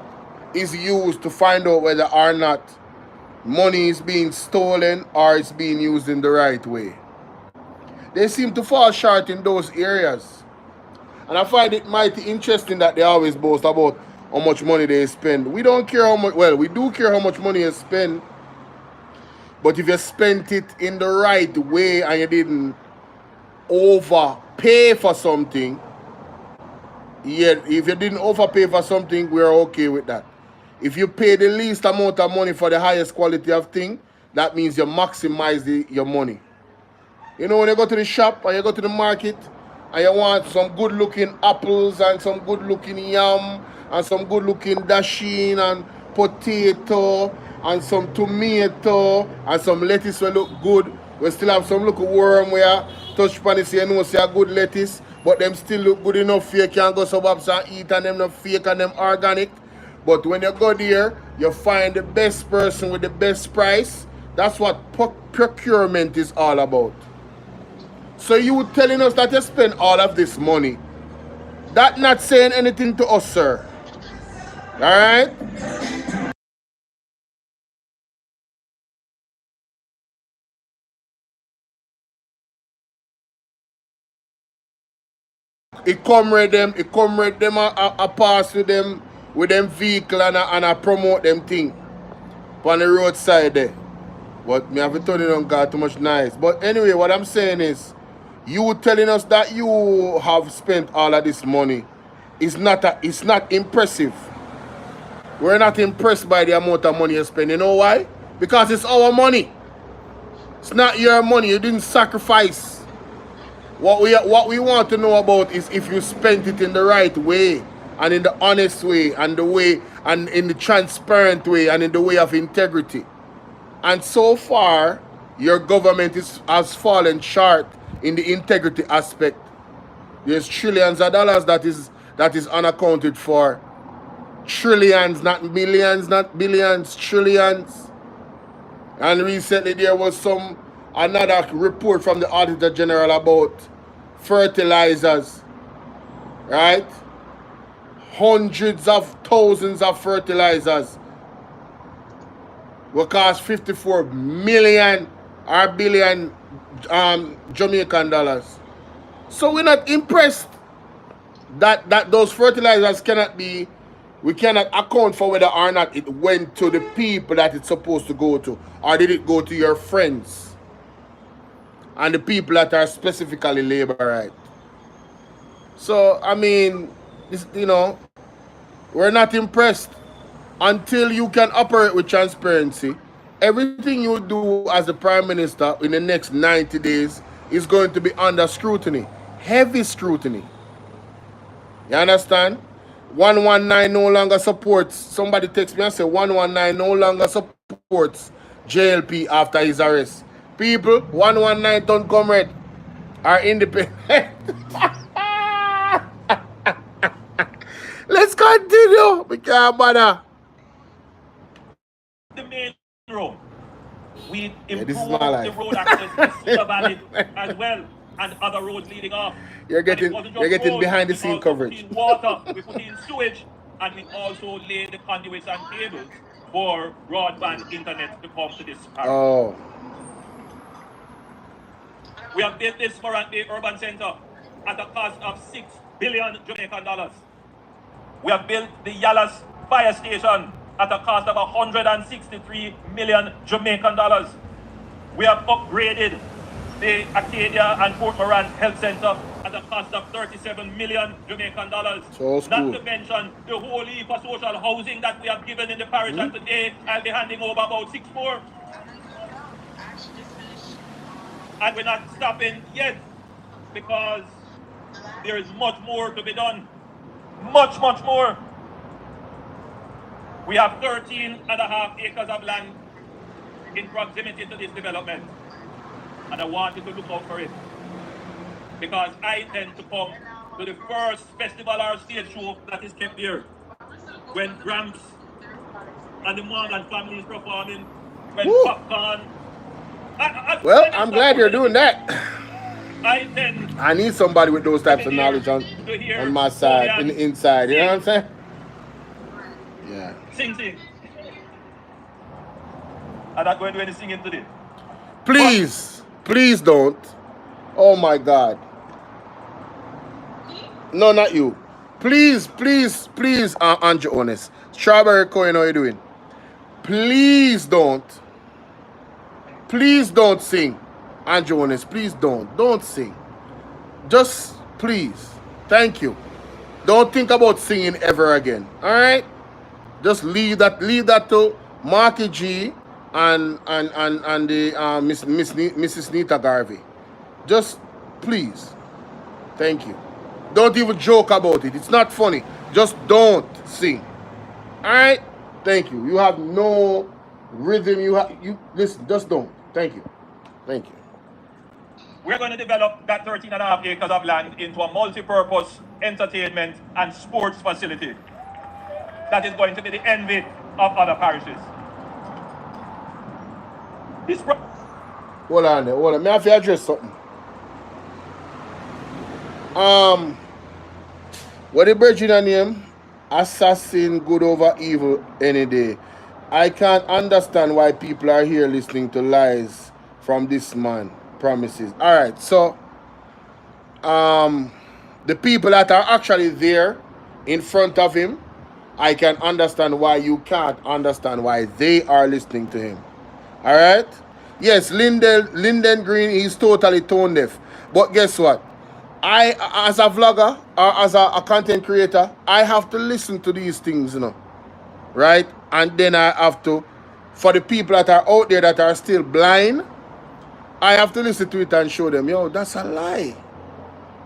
is used to find out whether or not money is being stolen or it's being used in the right way. They seem to fall short in those areas. And I find it mighty interesting that they always boast about how much money they spend. We don't care how much, well, we do care how much money you spend, but if you spent it in the right way and you didn't overpay for something, yeah, if you didn't overpay for something, we're okay with that. If you pay the least amount of money for the highest quality of thing, that means you maximize your money. You know, when you go to the shop or you go to the market and you want some good looking apples and some good looking yam and some good looking dasheen and potato and some tomato and some lettuce will look good. We still have some little worm where touch upon it, so you know say a good lettuce, but them still look good enough for you can go suburbs and eat, and them not fake and them organic. But when you go there, you find the best person with the best price. That's what procurement is all about. So you telling us that you spend all of this money. That not saying anything to us, sir. Alright? It come with them, I pass with them vehicle and I promote them thing on the roadside there. But me have to turn it on God too much nice. But anyway, what I'm saying is, you telling us that you have spent all of this money is it's not impressive. We're not impressed by the amount of money you spend. You know why? Because it's our money. It's not your money. You didn't sacrifice. What we want to know about is if you spent it in the right way and in the honest way and the way and in the transparent way and in the way of integrity. And so far, your government has fallen short in the integrity aspect. There's trillions of dollars that is unaccounted for. Trillions, not millions, not billions, trillions. And recently there was another report from the Auditor General about fertilizers, right? Hundreds of thousands of fertilizers will cost 54 million or billion Jamaican dollars. So we're not impressed that those fertilizers we cannot account for whether or not it went to the people that it's supposed to go to, or did it go to your friends? and the people that are specifically labor right. So I mean, we're not impressed until you can operate with transparency. Everything you do as the prime minister in the next 90 days is going to be under scrutiny, heavy scrutiny. You understand? 119 no longer supports. Somebody text me and say 119 no longer supports JLP after his arrest. People, 119 don't comrade are independent. Let's continue. We can't bother. The main road. We this is improved my the life. road access to Cedar Valley as well, and other roads leading off. You're And it getting wasn't you're just getting roads, behind the we scene also put coverage. in water, we put in sewage, and we also laid the conduits and cables for broadband internet to come to this parish. Oh, We have built this Morant Bay Urban Center at a cost of $6 billion Jamaican dollars. We have built the Yallas Fire Station at a cost of 163 million Jamaican dollars. We have upgraded the Acadia and Port Moran Health Center at a cost of 37 million Jamaican dollars. So Not to mention the whole heap of social housing that we have given in the parish, and today I'll be handing over about 6 more. And we're not stopping yet, because there is much more to be done. Much, much more. We have 13.5 acres of land in proximity to this development. And I want you to look out for it, because I intend to come to the first festival or stage show that is kept here. When Gramps and the Morgan family is performing, when Woo. Popcorn. Well, I'm glad you're doing that. I intend. I need somebody with those types of knowledge on my side, in the inside. You know what I'm saying? Yeah. Sing. I'm not going to do any singing today. Please don't. Oh my God. No, not you. Please, Andrew Honest. Strawberry Coin, how you doing? Please don't sing. Andrew Honest, please don't sing. Just please. Thank you. Don't think about singing ever again. Alright? Just leave that to Marky G and the Mrs. Nita Garvey. Just please. Thank you. Don't even joke about it. It's not funny. Just don't sing. Alright? Thank you. You have no rhythm. You listen, just don't. Thank you. We're going to develop that 13.5 acres of land into a multi-purpose entertainment and sports facility that is going to be the envy of other parishes. Hold on. May I have to address something? What the Virginia name? Assassin good over evil any day. I can't understand why people are here listening to lies from this man. Promises. Alright, so the people that are actually there in front of him, I can understand why you can't understand why they are listening to him. Alright? Yes, Linden Green is totally tone deaf. But guess what? I, as a vlogger or as a content creator, I have to listen to these things, right? And then I have to, for the people that are out there that are still blind, I have to listen to it and show them, yo, that's a lie.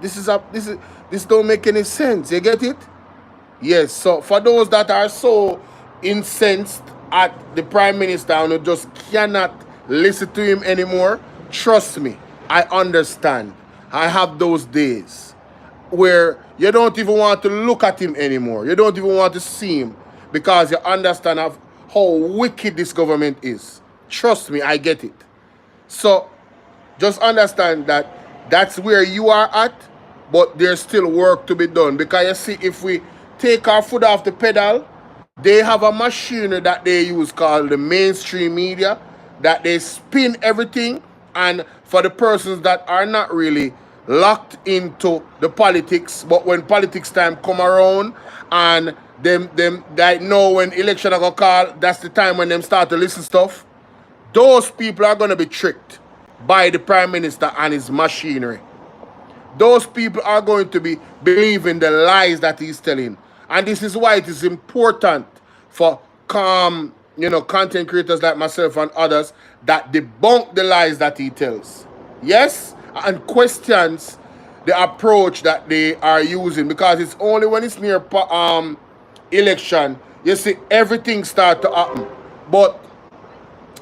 This don't make any sense. You get it? Yes. So for those that are so incensed at the Prime Minister and who just cannot listen to him anymore, trust me, I understand. I have those days where you don't even want to look at him anymore. You don't even want to see him because you understand how wicked this government is. Trust me, I get it. So just understand that that's where you are at, but there's still work to be done. Because you see, if we take our foot off the pedal, they have a machinery that they use called the mainstream media, that they spin everything. And for the persons that are not really locked into the politics, but when politics time come around and them that know when election are gonna call, that's the time when them start to listen stuff. Those people are gonna be tricked. by the Prime Minister and his machinery. Those people are going to be believing the lies that he's telling. And this is why it is important for content creators like myself and others that debunk the lies that he tells. Yes? And questions the approach that they are using, because it's only when it's near election you see everything start to happen. But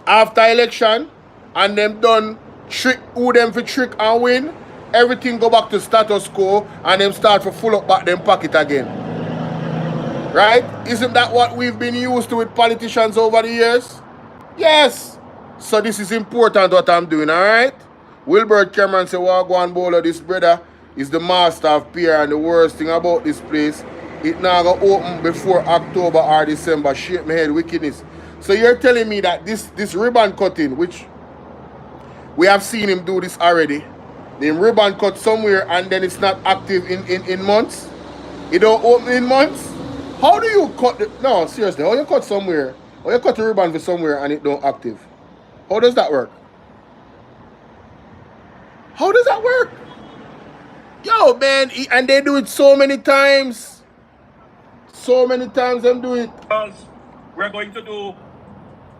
after election and them done trick who them for trick and win, everything go back to status quo and them start to full up back them pocket again. Right? Isn't that what we've been used to with politicians over the years? Yes. So this is important what I'm doing, alright? Wilbert Cameron say, well, go on Bolo, this brother is the master of PR, and the worst thing about this place, it now go open before October or December. Shake my head, wickedness. So you're telling me that this ribbon cutting, which we have seen him do this already, the ribbon cut somewhere and then it's not active in months? It don't open in months? How do you cut the... No, seriously, how you cut somewhere? How you cut the ribbon for somewhere and it don't active? How does that work? How does that work? Yo, man, and they do it so many times. So many times them do it. Because we're going to do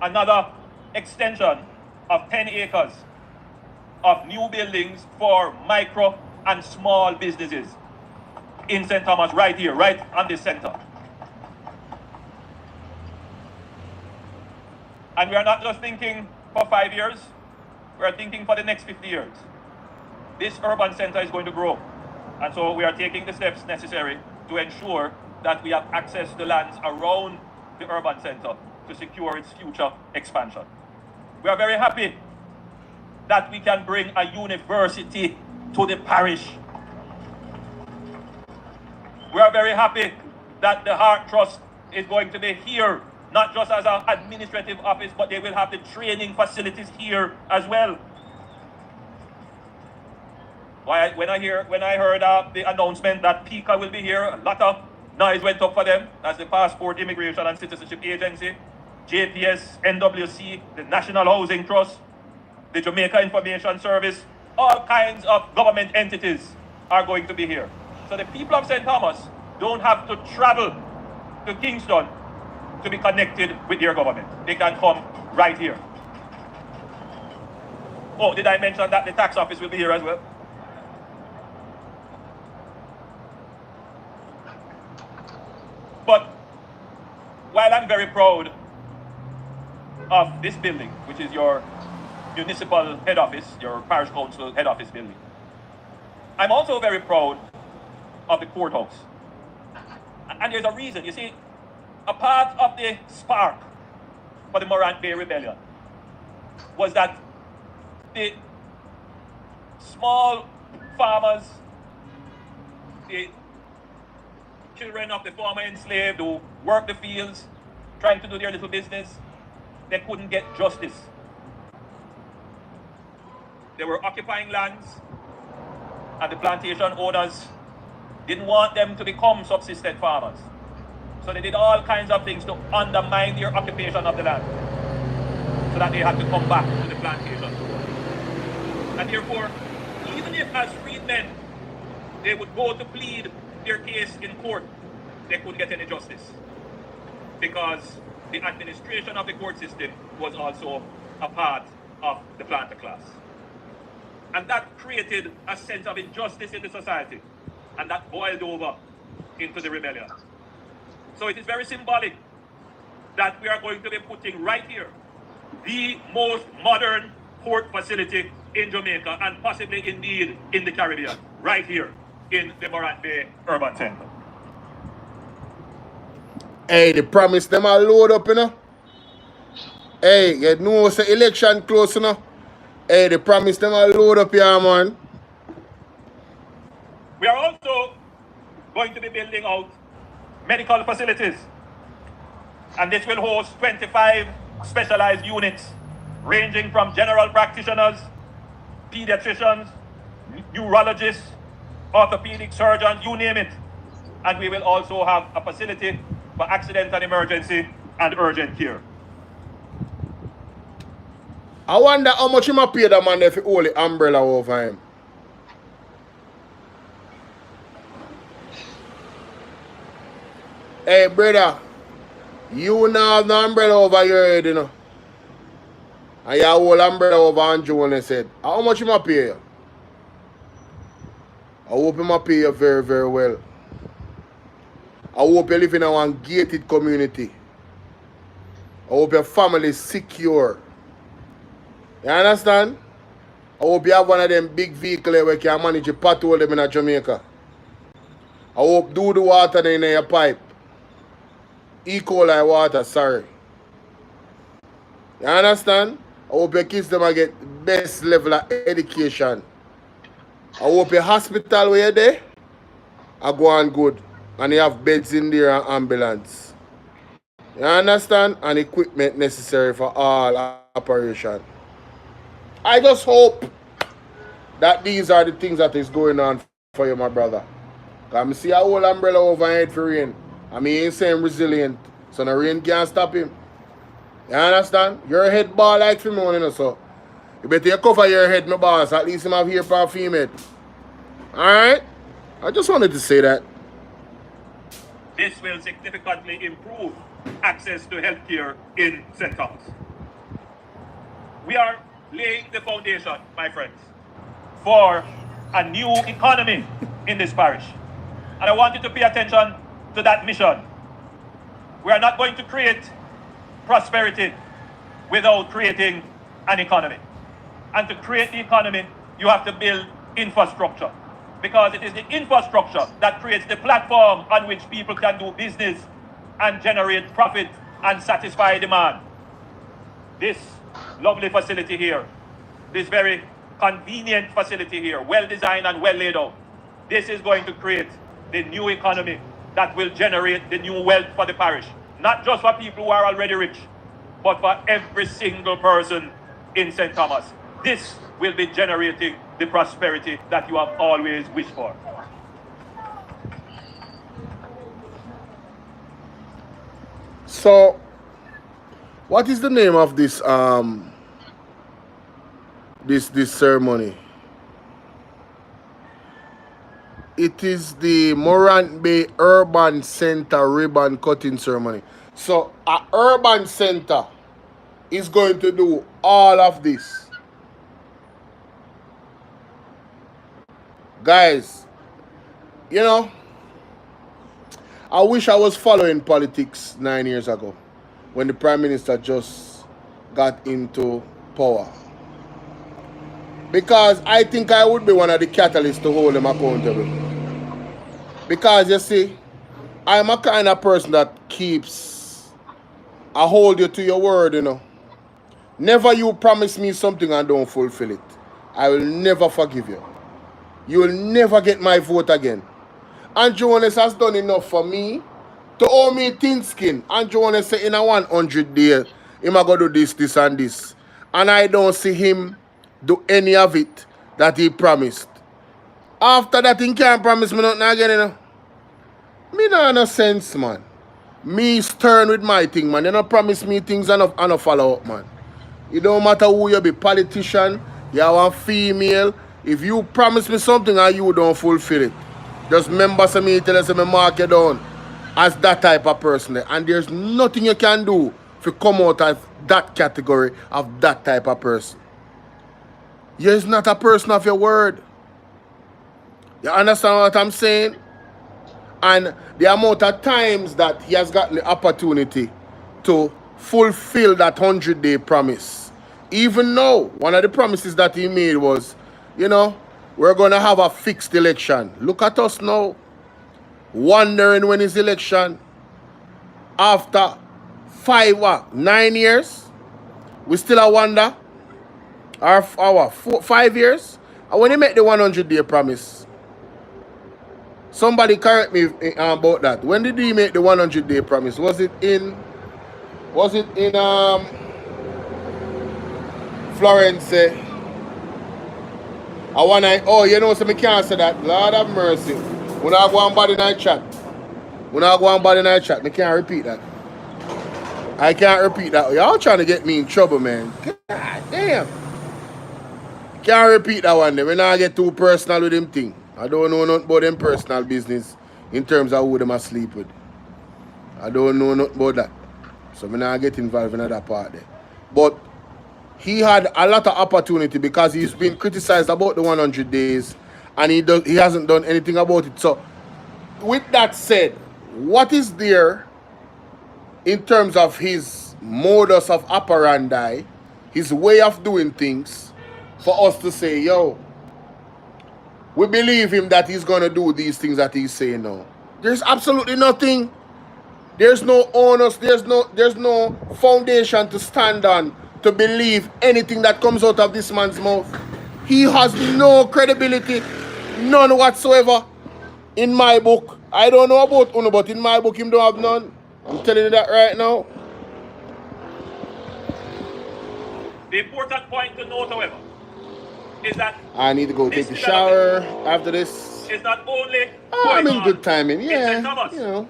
another extension of 10 acres of new buildings for micro and small businesses in St. Thomas, right here, right on this center. And we are not just thinking for 5 years, we are thinking for the next 50 years. This urban center is going to grow. And so we are taking the steps necessary to ensure that we have access to lands around the urban center to secure its future expansion. We are very happy that we can bring a university to the parish. We are very happy that the Heart Trust is going to be here, not just as an administrative office, but they will have the training facilities here as well. When I heard the announcement that PICA will be here, a lot of noise went up for them. That's the Passport, Immigration and Citizenship Agency, JPS, NWC, the National Housing Trust, the Jamaica Information Service, all kinds of government entities are going to be here. So the people of St. Thomas don't have to travel to Kingston to be connected with their government. They can come right here. Oh, did I mention that the tax office will be here as well? But while I'm very proud of this building, which is your municipal head office, your parish council head office building, I'm also very proud of the courthouse. And there's a reason. You see, a part of the spark for the Morant Bay Rebellion was that the small farmers, the children of the former enslaved who worked the fields, trying to do their little business, they couldn't get justice. They were occupying lands, and the plantation owners didn't want them to become subsistence farmers. So they did all kinds of things to undermine their occupation of the land, so that they had to come back to the plantation. And therefore, even if as freedmen they would go to plead their case in court, they couldn't get any justice, because the administration of the court system was also a part of the planter class. And that created a sense of injustice in the society, and that boiled over into the rebellion. So it is very symbolic that we are going to be putting right here the most modern court facility in Jamaica, and possibly indeed in the Caribbean, right here in the Morant Bay Urban Center. Hey, they promise them a load up, you know. Hey, you know, say election close, you know. Hey, they promise them a load up here, man. We are also going to be building out medical facilities. And this will host 25 specialized units, ranging from general practitioners, pediatricians, neurologists, orthopedic surgeons, you name it. And we will also have a facility for accident and emergency and urgent care. I wonder how much him a pay that man if he hold the umbrella over him. Hey brother, you now have no umbrella over your head, you know. And you hold umbrella over Andrew and said, how much him a pay you? I hope him a pay you very, very well. I hope you live in a one gated community. I hope your family is secure. You understand? I hope you have one of them big vehicles where you can manage to patrol them in Jamaica. I hope do the water in your pipe. E. coli water, sorry. You understand? I hope your kids them get best level of education. I hope your hospital where you're there are going good. And you have beds in there and ambulance. You understand? And equipment necessary for all operation. I just hope that these are the things that is going on for you, my brother. Because I see a whole umbrella over head for rain. I mean, he ain't saying resilient. So the rain can't stop him. You understand? Your head ball like female, you know, so. You better cover your head, my boss. At least him have here for a female. Alright? I just wanted to say that. This will significantly improve access to healthcare in St. Thomas. We are laying the foundation, my friends, for a new economy in this parish. And I want you to pay attention to that mission. We are not going to create prosperity without creating an economy. And to create the economy, you have to build infrastructure. Because it is the infrastructure that creates the platform on which people can do business and generate profit and satisfy demand. This lovely facility here, this very convenient facility here, well designed and well laid out, this is going to create the new economy that will generate the new wealth for the parish. Not just for people who are already rich, but for every single person in St. Thomas. This will be generating the prosperity that you have always wished for. So, what is the name of this this ceremony? It is the Morant Bay Urban Center ribbon cutting ceremony. So, a urban center is going to do all of this. Guys, you know, I wish I was following politics 9 years ago when the Prime Minister just got into power. Because I think I would be one of the catalysts to hold him accountable. Because you see, I'm a kind of person that I hold you to your word, you know. Never you promise me something and don't fulfill it. I will never forgive you. You will never get my vote again. And Jonas has done enough for me to owe me thin skin. And Jonas say in a 100 days, he might go do this, this, and this. And I don't see him do any of it that he promised. After that, he can't promise me nothing again, you know. Me not no sense, man. Me stern with my thing, man. You don't promise me things and I follow up, man. It don't matter who you be, politician, you are a female. If you promise me something and you don't fulfill it, just remember to me tell us me mark you down as that type of person. And there's nothing you can do to come out of that category of that type of person. You're not a person of your word. You understand what I'm saying? And the amount of times that he has gotten the opportunity to fulfill that 100-day promise. Even now, one of the promises that he made was, you know, we're going to have a fixed election. Look at us now, wondering when is election. After 9 years, we still a wonder. Or 5 years. And when he made the 100-day promise, somebody correct me about that. When did he make the 100-day promise? Was it in Florence? Oh, you know, so me can't say that. Lord have mercy. When I go on body night chat. Me can't repeat that. I can't repeat that. Y'all trying to get me in trouble, man. God damn. Damn. Can't repeat that one. We not get too personal with him thing. I don't know nothing about them personal business in terms of who them asleep with. I don't know nothing about that. So we not get involved in that part there. But he had a lot of opportunity because he's been criticized about the 100 days and he hasn't done anything about it. So with that said, what is there in terms of his modus of operandi, his way of doing things, for us to say, yo, we believe him that he's going to do these things that he's saying now? There's absolutely nothing. There's no onus, there's no foundation to stand on to believe anything that comes out of this man's mouth. He has no credibility, none whatsoever. In my book, I don't know about Uno, but in my book, him don't have none. I'm telling you that right now. The important point to note, however, is that I need to go take a shower after this. It's not only I'm in good timing, yeah. You know,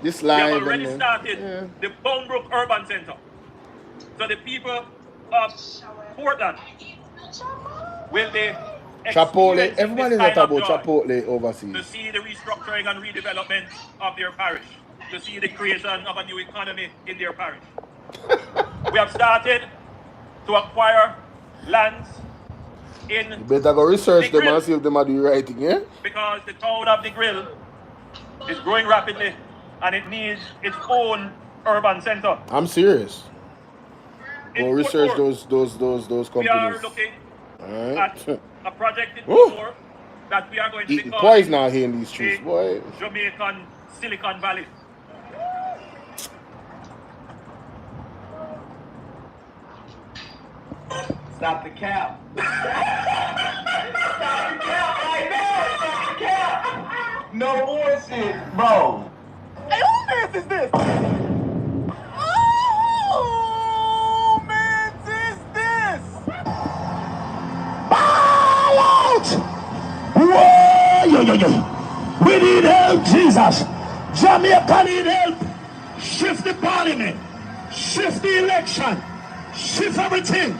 this we live. have already started the Bonebrook Urban Center. So the people of Portland will be Chipotle. Everybody's not about Chipotle overseas. To see the restructuring and redevelopment of their parish, to see the creation of a new economy in their parish. We have started to acquire lands in. You better go research them and see if them are doing right thing, yeah? Because the town of the Grill is growing rapidly and it needs its own urban center. I'm serious. Go research those companies. We are looking at a project in Ooh. Portmore that we are going to eating poison out here in these streets, boy. Jamaican Silicon Valley. Stop the cap. Stop the cap right now. Stop the cap. No bullshit, bro. Hey, who man is this? Oh, man, is this? Ball out! Whoa, yo. We need help, Jesus. Jamaica need help. Shift the parliament. Shift the election. Shift everything.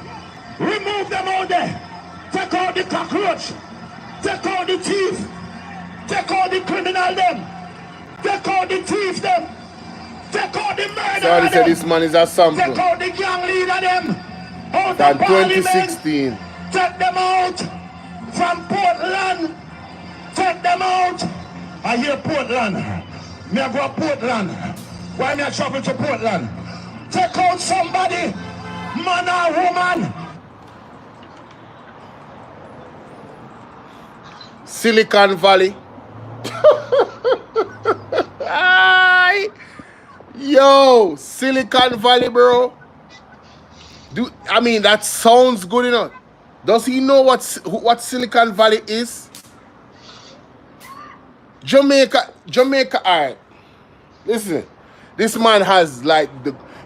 Remove them out there. Take out the cockroach. Take out the thief. Take out the criminal them. Take out the thief them. Take out the murderer Sorry, them. this man is a sample. Take out the gang leader them. Out That of parliament. 2016. Take them out from Portland. Take them out. I hear Portland. Me I go to Portland. Why me I travel to Portland? Take out somebody, man or woman. Silicon Valley. Yo, Silicon Valley, bro. I mean, that sounds good enough. Does he know what Silicon Valley is? Jamaica, all right. Listen, this man has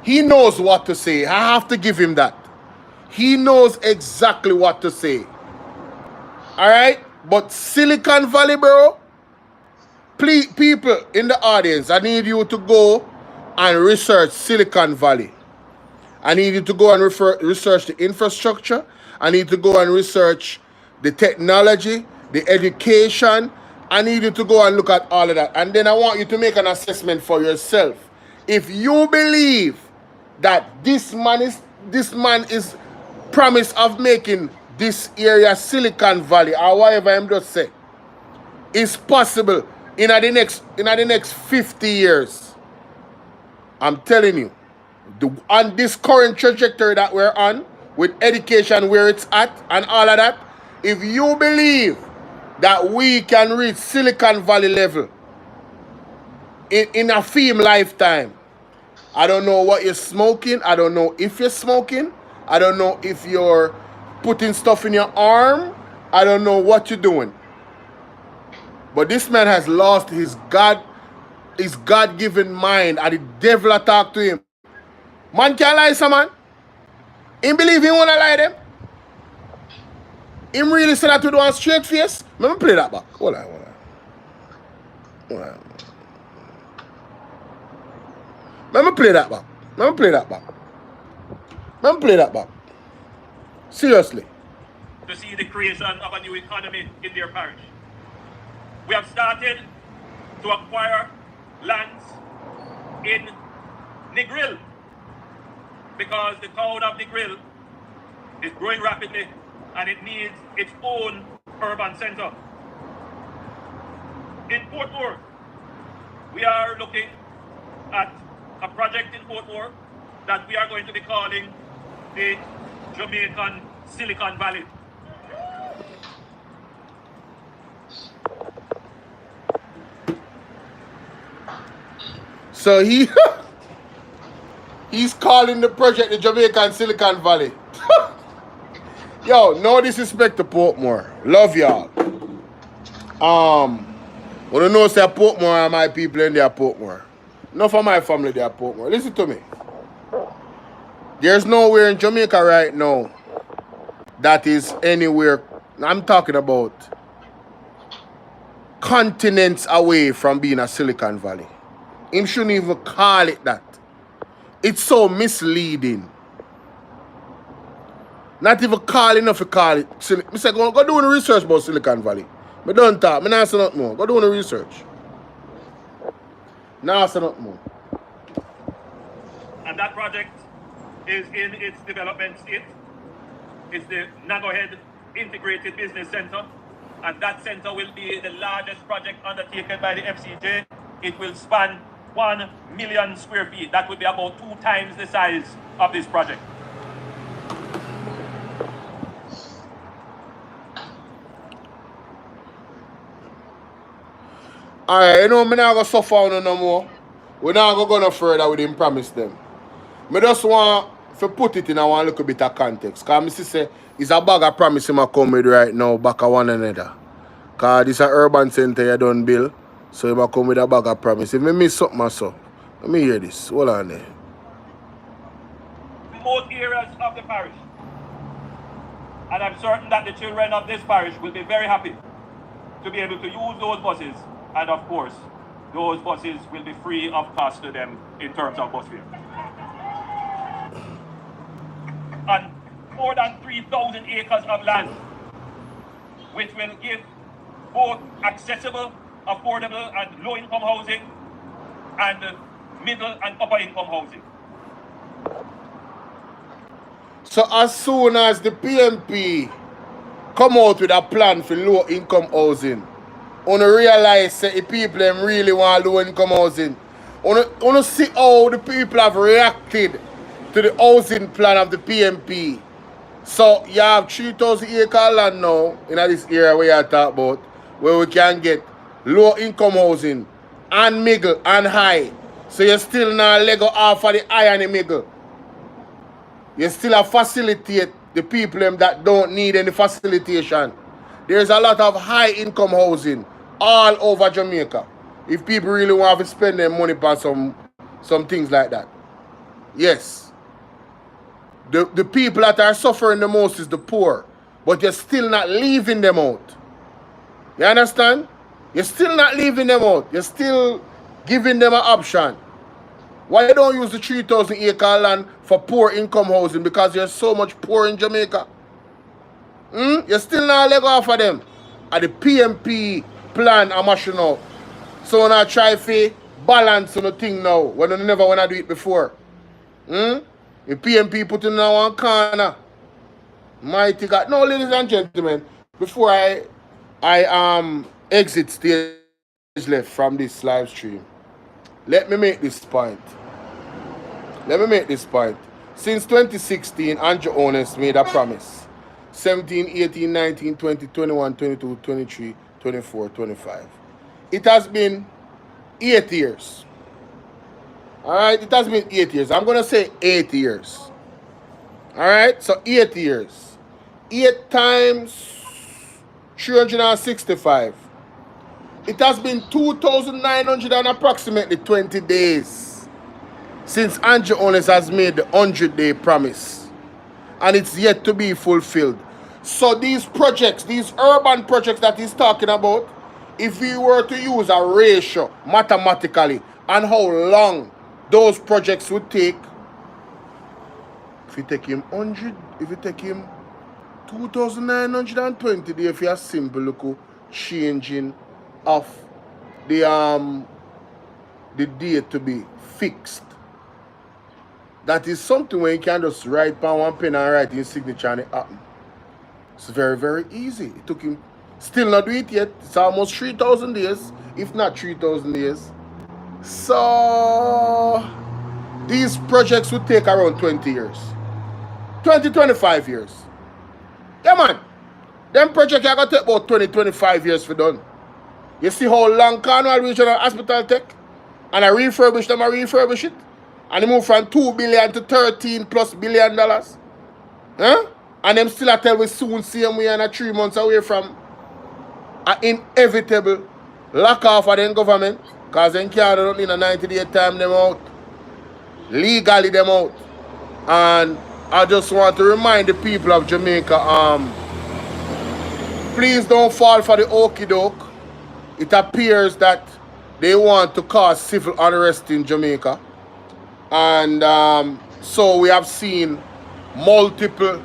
he knows what to say. I have to give him that. He knows exactly what to say. All right? But Silicon Valley, bro, please, people in the audience, I need you to go and research Silicon Valley. I need you to go and research the infrastructure. I need to go and research the technology, the education. I need you to go and look at all of that. And then I want you to make an assessment for yourself. If you believe that this man is promise of making this area Silicon Valley or whatever I'm just saying is possible in the next 50 years, I'm telling you, on this current trajectory that we're on, with education where it's at and all of that, if you believe that we can reach Silicon Valley level in a film lifetime, I don't know what you're smoking. I don't know if you're smoking. I don't know if you're putting stuff in your arm. I don't know what you're doing. But this man has lost his God-given mind, and the devil attacked to him. Man can't lie, some man. Him believe he wanna lie them. Him really said that with one straight face. Let me play that back. Hold on. Let me play that back. Seriously. to see the creation of a new economy in their parish. We have started to acquire lands in Negril because the town of Negril is growing rapidly and it needs its own urban center. In Portmore, we are looking at a project in Portmore that we are going to be calling the Jamaican Silicon Valley. So he's calling the project the Jamaican Silicon Valley. Yo, no disrespect to Portmore. Love y'all. When you know say Portmore are my people in their Portmore. Not for my family they are Portmore. Listen to me. There's nowhere in Jamaica right now that is anywhere. I'm talking about continents away from being a Silicon Valley. Him shouldn't even call it that. It's so misleading. Not even call enough to call it. I said, go do the research about Silicon Valley. But don't talk. I not say nothing more. Go do the research. Now say nothing more. And that project is in its development state. It's the Nagohead Integrated Business Center. And that center will be the largest project undertaken by the FCJ. It will span 1 million square feet. That would be about 2 times the size of this project. Alright, you know, I'm not going to suffer on no more. We're not going to go no further with him promise them. I just want to put it in a one little bit of context. Because I say it's a bag of promise him come with right now back at one another. Because this is an urban center you done build. So he come with a bag of promise. If I miss something myself, let me hear this. Hold on there. Remote areas of the parish. And I'm certain that the children of this parish will be very happy to be able to use those buses. And of course, those buses will be free of cost to them in terms of bus fare. And more than 3,000 acres of land, which will give both accessible, affordable, and low-income housing, and middle and upper-income housing. So as soon as the PMP come out with a plan for low-income housing, on realize that the people them really want low-income housing. On see how the people have reacted to the housing plan of the PMP. So you have 3,000 acre land now in this area where you talk about, where we can get low-income housing and middle and high. So you still not let go off of the high and the middle. You still have facilitate the people them that don't need any facilitation. There's a lot of high-income housing all over Jamaica. If people really want to spend their money on some things like that. Yes. The people that are suffering the most is the poor. But you're still not leaving them out. You understand? You're still not leaving them out. You're still giving them an option. Why you don't use the 3,000 acre land for poor income housing? Because there's so much poor in Jamaica. You're still not let go off of them. And the PMP plan I'm mashing out. So when I try to balance on the thing now, when I never want to do it before. The PMP put in one corner. Mighty God. No, ladies and gentlemen, before I exit stage left from this live stream, let me make this point. Since 2016, Andrew Honest made a promise. 17, 18, 19, 20, 21, 22, 23, 24, 25. It has been 8 years. Alright, it has been 8 years. I'm going to say 8 years. Alright, so 8 years. 8 times 365. It has been 2,900 and approximately 20 days since Andrew Honest has made the 100-day promise. And it's yet to be fulfilled. So these projects, these urban projects that he's talking about, if we were to use a ratio mathematically on how long those projects would take, if you take him 100, if you take him 2,920 there for a simple look changing of the date to be fixed. That is something where you can just write on one pen and write in signature and it happen. It's very, very easy. It took him still not do it yet. It's almost 3,000 days, if not 3,000 days. So these projects would take around 20 years. 25 years. Yeah, man. Them projects are going to take about 25 years for done. You see how long Cornwall Regional Hospital take? And I refurbish them, I refurbish it. And they move from $2 billion to $13+ billion. Huh? And them still tell we soon see them we are 3 months away from an inevitable lock off of the government. Because they can't do in a 90-day time them out. Legally them out. And I just want to remind the people of Jamaica, please don't fall for the okie doke. It appears that they want to cause civil unrest in Jamaica. And so we have seen multiple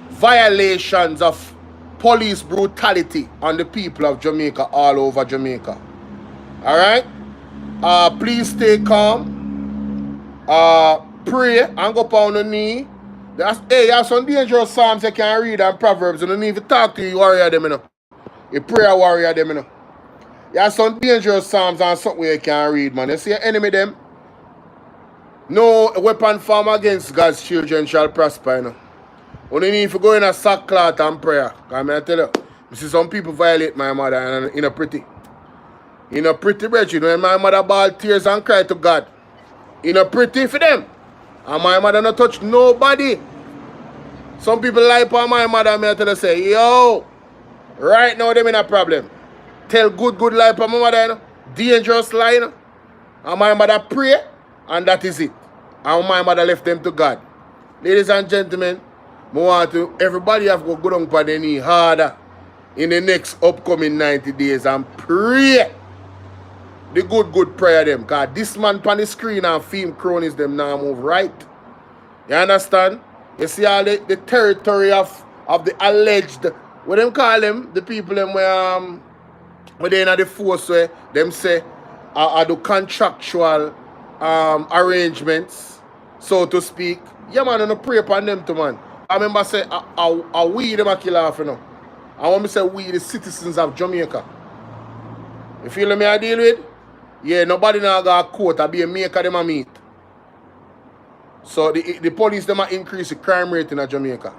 violations of police brutality on the people of Jamaica all over Jamaica. Alright? Please stay calm. Pray and go on the knee. Hey, you have some dangerous psalms you can read and proverbs. You don't need to talk to you warrior them, you know. A prayer warrior them, you know. You have some dangerous psalms and something you can read, man. You see your enemy them? No weapon formed against God's children shall prosper, you know. Only need to go in a sackcloth and prayer. Because I tell you, you see some people violate my mother and in a pretty. In a pretty brethren, when my mother bawled tears and cried to God. In a pretty for them. And my mother not touch nobody. Some people lie upon my mother and I tell her say, yo, right now them in a problem. Tell good lie upon my mother, you know. Dangerous lie, you know. And my mother pray, and that is it. And my mother left them to God. Ladies and gentlemen, I want to everybody have to go down on their knee harder in the next upcoming 90 days and pray. The good prayer them. Because this man on the screen and film cronies them now move right. You understand? You see all the territory of the alleged, what them call them? The people them where they in the force where them say are the contractual arrangements, so to speak. Yeah man, I don't pray upon them too, man. I remember say we them a kill off, you know. I want me to say we the citizens of Jamaica. You feel me I deal with? Yeah, nobody now got a court or be a maker them a meet. So the police them a increase the crime rate in Jamaica.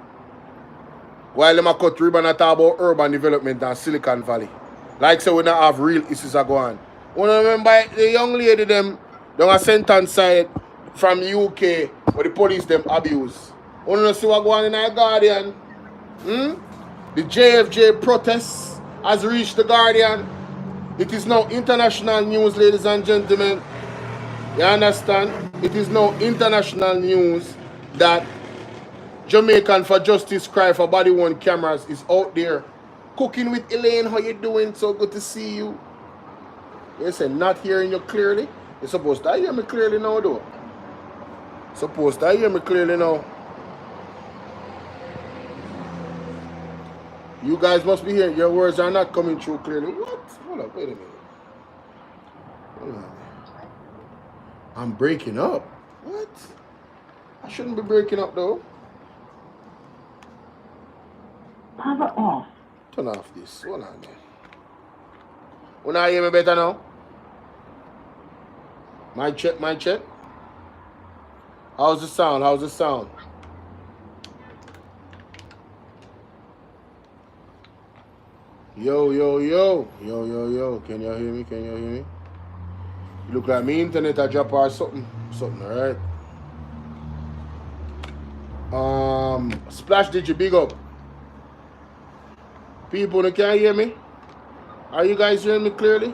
While them a cut ribbon and talk about urban development and Silicon Valley. Like so we don't have real issues are going on. You remember the young lady them a sentence side from UK where the police them abuse. You know see what going on in our Guardian? The JFJ protests has reached the Guardian. It is now international news, ladies and gentlemen. You understand? It is now international news that Jamaican for Justice cry for body worn cameras is out there. Cooking with Elaine, how you doing? So good to see you. They say not hearing you clearly. You're supposed to hear me clearly now though. Supposed to hear me clearly now. You guys must be hearing. Your words are not coming through clearly. What? Hold up, wait a minute. Hold on. I'm breaking up. What? I shouldn't be breaking up though. Power off. Turn off this. Hold on, man. Will I hear me better now? Mic check, mic check. How's the sound? How's the sound? Yo. Can you hear me? Can you hear me? You look like me internet I drop or something. Alright. Splash did you big up? People that can't hear me? Are you guys hearing me clearly?